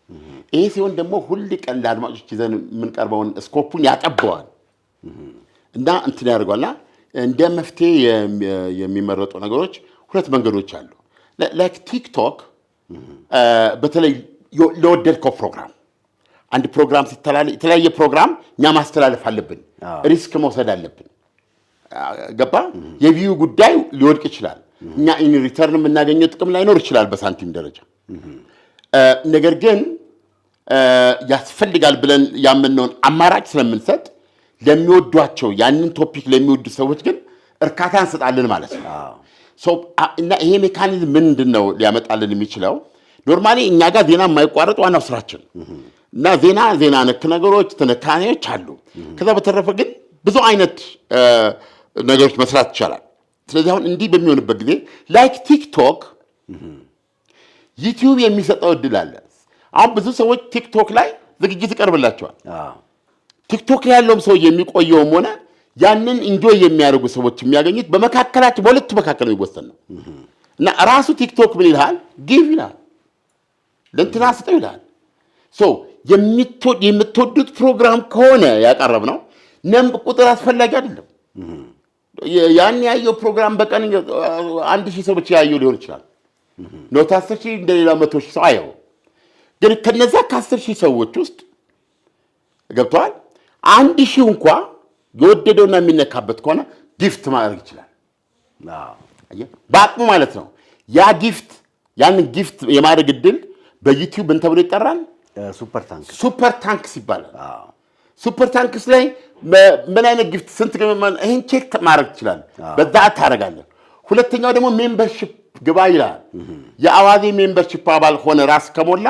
ይሄ ሲሆን ደግሞ ሁል ቀን ለአድማጮች ይዘን የምንቀርበውን ስኮፑን ያጠበዋል እና እንትን ያደርገዋልና እንደ መፍትሄ የሚመረጡ ነገሮች ሁለት መንገዶች አሉ። ላይክ ቲክቶክ በተለይ ለወደድከው ፕሮግራም አንድ ፕሮግራም ሲተላለፍ የተለያየ ፕሮግራም እኛ ማስተላለፍ አለብን፣ ሪስክ መውሰድ አለብን። ገባ? የቪዩ ጉዳይ ሊወድቅ ይችላል። እኛ ኢን ሪተርን የምናገኘው ጥቅም ላይኖር ይችላል በሳንቲም ደረጃ። ነገር ግን ያስፈልጋል ብለን ያመነውን አማራጭ ስለምንሰጥ ለሚወዷቸው ያንን ቶፒክ ለሚወዱ ሰዎች ግን እርካታ እንሰጣለን ማለት ነው። እና ይሄ ሜካኒዝም ምንድን ነው ሊያመጣልን የሚችለው? ኖርማሊ እኛ ጋር ዜና የማይቋረጥ ዋናው ስራችን እና ዜና ነክ ነገሮች ትንታኔዎች አሉ። ከዛ በተረፈ ግን ብዙ አይነት ነገሮች መስራት ይቻላል። ስለዚህ አሁን እንዲህ በሚሆንበት ጊዜ ላይክ ቲክቶክ ዩቲዩብ የሚሰጠው እድል አለ። አሁን ብዙ ሰዎች ቲክቶክ ላይ ዝግጅት ይቀርብላቸዋል። ቲክቶክ ላይ ያለውም ሰው የሚቆየውም ሆነ ያንን ኢንጆይ የሚያደርጉ ሰዎች የሚያገኙት በመካከላቸው በሁለቱ መካከል የሚወሰን ነው። እና ራሱ ቲክቶክ ምን ይልሃል? ጊቭ ይልሃል፣ ለእንትና ስጠው ይልሃል። የምትወዱት ፕሮግራም ከሆነ ያቀረብ ነው ቁጥር አስፈላጊ አይደለም። ያን ያየው ፕሮግራም በቀን 1000 ሰው ብቻ ያየው ሊሆን ይችላል። ኖት 10,000 እንደሌላ 100,000 ሰው አየው። ግን ከነዛ ከ10,000 ሰዎች ውስጥ ገብተዋል 1,000 እንኳ የወደደውና የሚነካበት ከሆነ ጊፍት ማድረግ ይችላል። በአቅሙ ማለት ነው። ያንን ጊፍት የማድረግ እድል በዩቲዩብ ምን ተብሎ ይጠራል? ሱፐር ታንክስ ይባላል። ሱፐር ታንክስ ላይ ምን አይነት ጊፍት ስንት ይህን ቼክ ማድረግ ትችላለህ። በዛ ታደርጋለህ። ሁለተኛው ደግሞ ሜምበርሺፕ ግባ ይላል። የአዋዜ ሜምበርሺፕ አባል ሆነ ራስ ከሞላ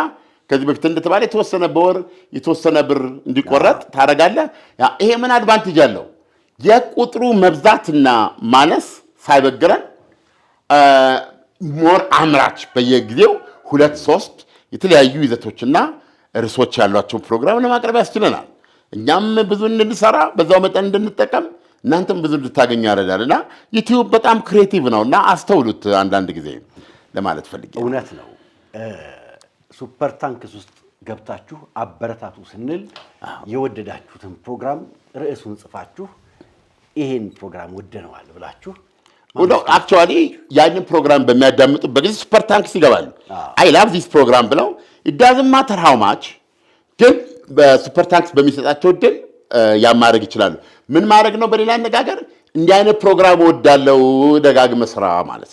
ከዚህ በፊት እንደተባለ የተወሰነ በወር የተወሰነ ብር እንዲቆረጥ ታደርጋለህ። ይሄ ምን አድቫንቴጅ አለው? የቁጥሩ መብዛትና ማነስ ሳይበግረን ሞር አምራች በየጊዜው 2-3 የተለያዩ ይዘቶችና ርዕሶች ያሏቸውን ፕሮግራም ለማቅረብ ያስችለናል። እኛም ብዙ እንድንሰራ በዛው መጠን እንድንጠቀም እናንተም ብዙ እንድታገኙ ያደርጋል እና ዩቲዩብ በጣም ክሬቲቭ ነው እና አስተውሉት አንዳንድ ጊዜ ለማለት ፈልጌ። እውነት ነው። ሱፐር ታንክስ ውስጥ ገብታችሁ አበረታቱ ስንል የወደዳችሁትን ፕሮግራም ርዕሱን ጽፋችሁ ይሄን ፕሮግራም ወደነዋል ብላችሁ አክቹዋሊ ያንን ፕሮግራም በሚያዳምጡበት ጊዜ ሱፐር ታንክስ ይገባሉ። አይ ላቭ ዚስ ፕሮግራም ብለው it doesn't matter how much ግን በሱፐር ታንክስ በሚሰጣቸው እድል ያን ማድረግ ይችላሉ። ምን ማድረግ ነው? በሌላ አነጋገር እንዲህ አይነት ፕሮግራም ወዳለው ደጋግመህ ስራ ማለት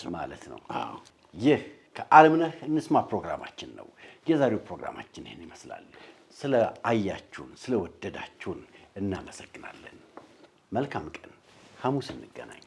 ነው። ይህ ከዓለምነህ እንስማ ፕሮግራማችን ነው። የዛሬው ፕሮግራማችን ይህን ይመስላል። ስለ አያችሁን ስለወደዳችሁን እናመሰግናለን። መልካም ቀን። ሐሙስ እንገናኝ።